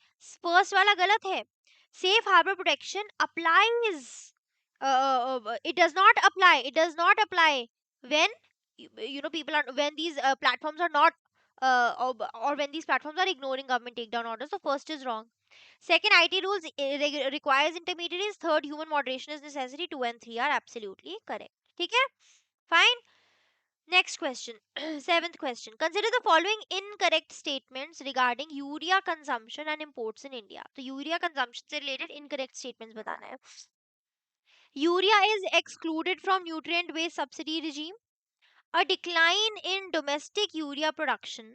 First वाला गलत है. Safe harbor protection applies. It does not apply. It does not apply when people are when these platforms are not or when these platforms are ignoring government takedown orders. So first is wrong. Second, IT rules requires intermediaries. Third, human moderation is necessary. 2 and 3 are absolutely correct. ठीक है? Fine. Next question. Seventh question. Consider the following incorrect statements regarding urea consumption and imports in India. तो urea consumption से related incorrect statements बताना है. Urea is excluded from nutrient based subsidy regime. A decline in domestic urea production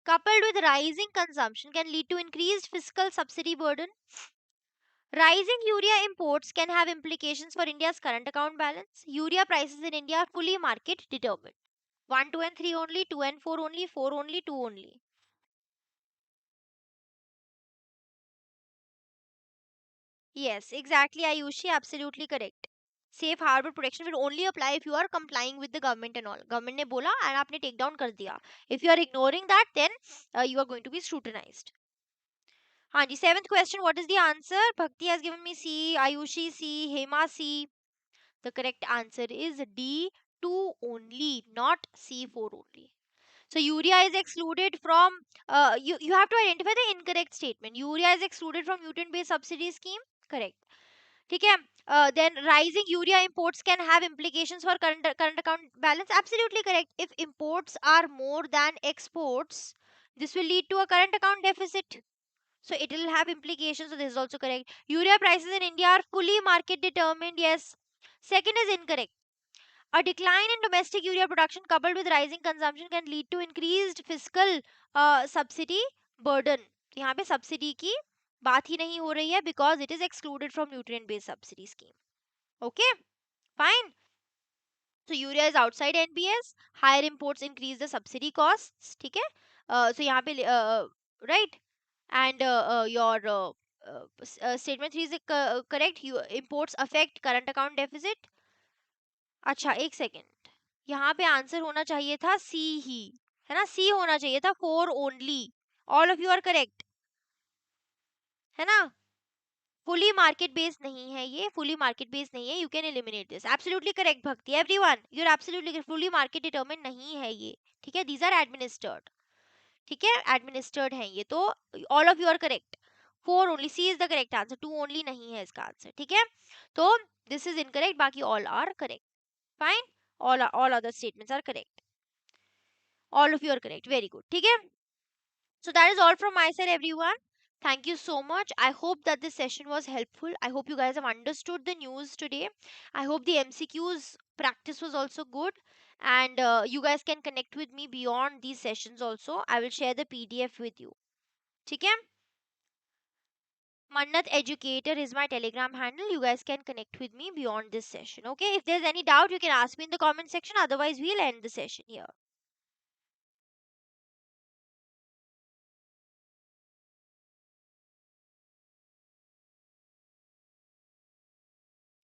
coupled with rising consumption can lead to increased fiscal subsidy burden. Rising urea imports can have implications for India's current account balance. Urea prices in India are fully market determined. 1, 2 and 3 only, 2 and 4 only, 4 only, 2 only. Yes, exactly, Ayushi, absolutely correct. Safe harbor protection will only apply if you are complying with the government and all. Government ने बोला and आपने take down कर दिया. If you are ignoring that, then you are going to be scrutinized. हाँ जी, seventh question, what is the answer? Bhakti has given me C, Ayushi C, Hema C. The correct answer is D, 2 only, not C4 only. So urea is excluded from you have to identify the incorrect statement. Urea is excluded from nutrient based subsidy scheme. Correct. ठीक है. Then rising urea imports can have implications for current account balance. Absolutely correct. If imports are more than exports, this will lead to a current account deficit. So it will have implications. So this is also correct. Urea prices in India are fully market determined. Yes. Second is incorrect. A decline in domestic urea production coupled with rising consumption can lead to increased fiscal subsidy burden. तो यहाँ पे subsidy की बात ही नहीं हो रही है because it is excluded from nutrient based subsidy scheme. Okay, fine. So urea is outside NBS. Higher imports increase the subsidy costs. ठीक है? So यहाँ पे right and your statement 3 is correct. Imports affect current account deficit. अच्छा एक second. यहाँ पे answer होना चाहिए था सी ही. है ना? सी होना चाहिए था. 4 only. All of you are correct. है ना? फुली मार्केट बेस्ड नहीं है ये. फुली मार्केट बेस्ड नहीं है. You can eliminate this. Absolutely correct Bhakti. Everyone you are absolutely fully market determine नहीं है ये. ठीक है? These are administered. ठीक है? एडमिनिस्टर्ड है ये. तो all of you are correct. 4 only. C is the correct answer. 2 only नहीं है इसका आंसर. ठीक है? तो दिस इज इनकरेक्ट. बाकी all are correct. Fine. All other statements are correct. All of you are correct. Very good. ठीक है? So that is all from my side, everyone. Thank you so much. I hope that this session was helpful. I hope you guys have understood the news today. I hope the MCQs practice was also good. And you guys can connect with me beyond these sessions also. I will share the PDF with you. ठीक है? Mannat Educator is my Telegram handle. You guys can connect with me beyond this session. Okay? If there's any doubt, you can ask me in the comment section. Otherwise, we'll end the session here.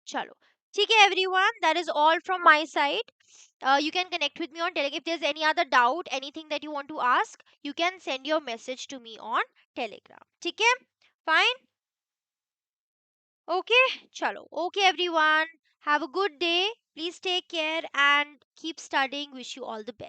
Chalo. ठीक है everyone, that is all from my side. You can connect with me on Telegram. If there's any other doubt, anything that you want to ask, you can send your message to me on Telegram. ठीक है? Fine? Okay? Chalo. Okay everyone. Have a good day. Please take care and keep studying. Wish you all the best.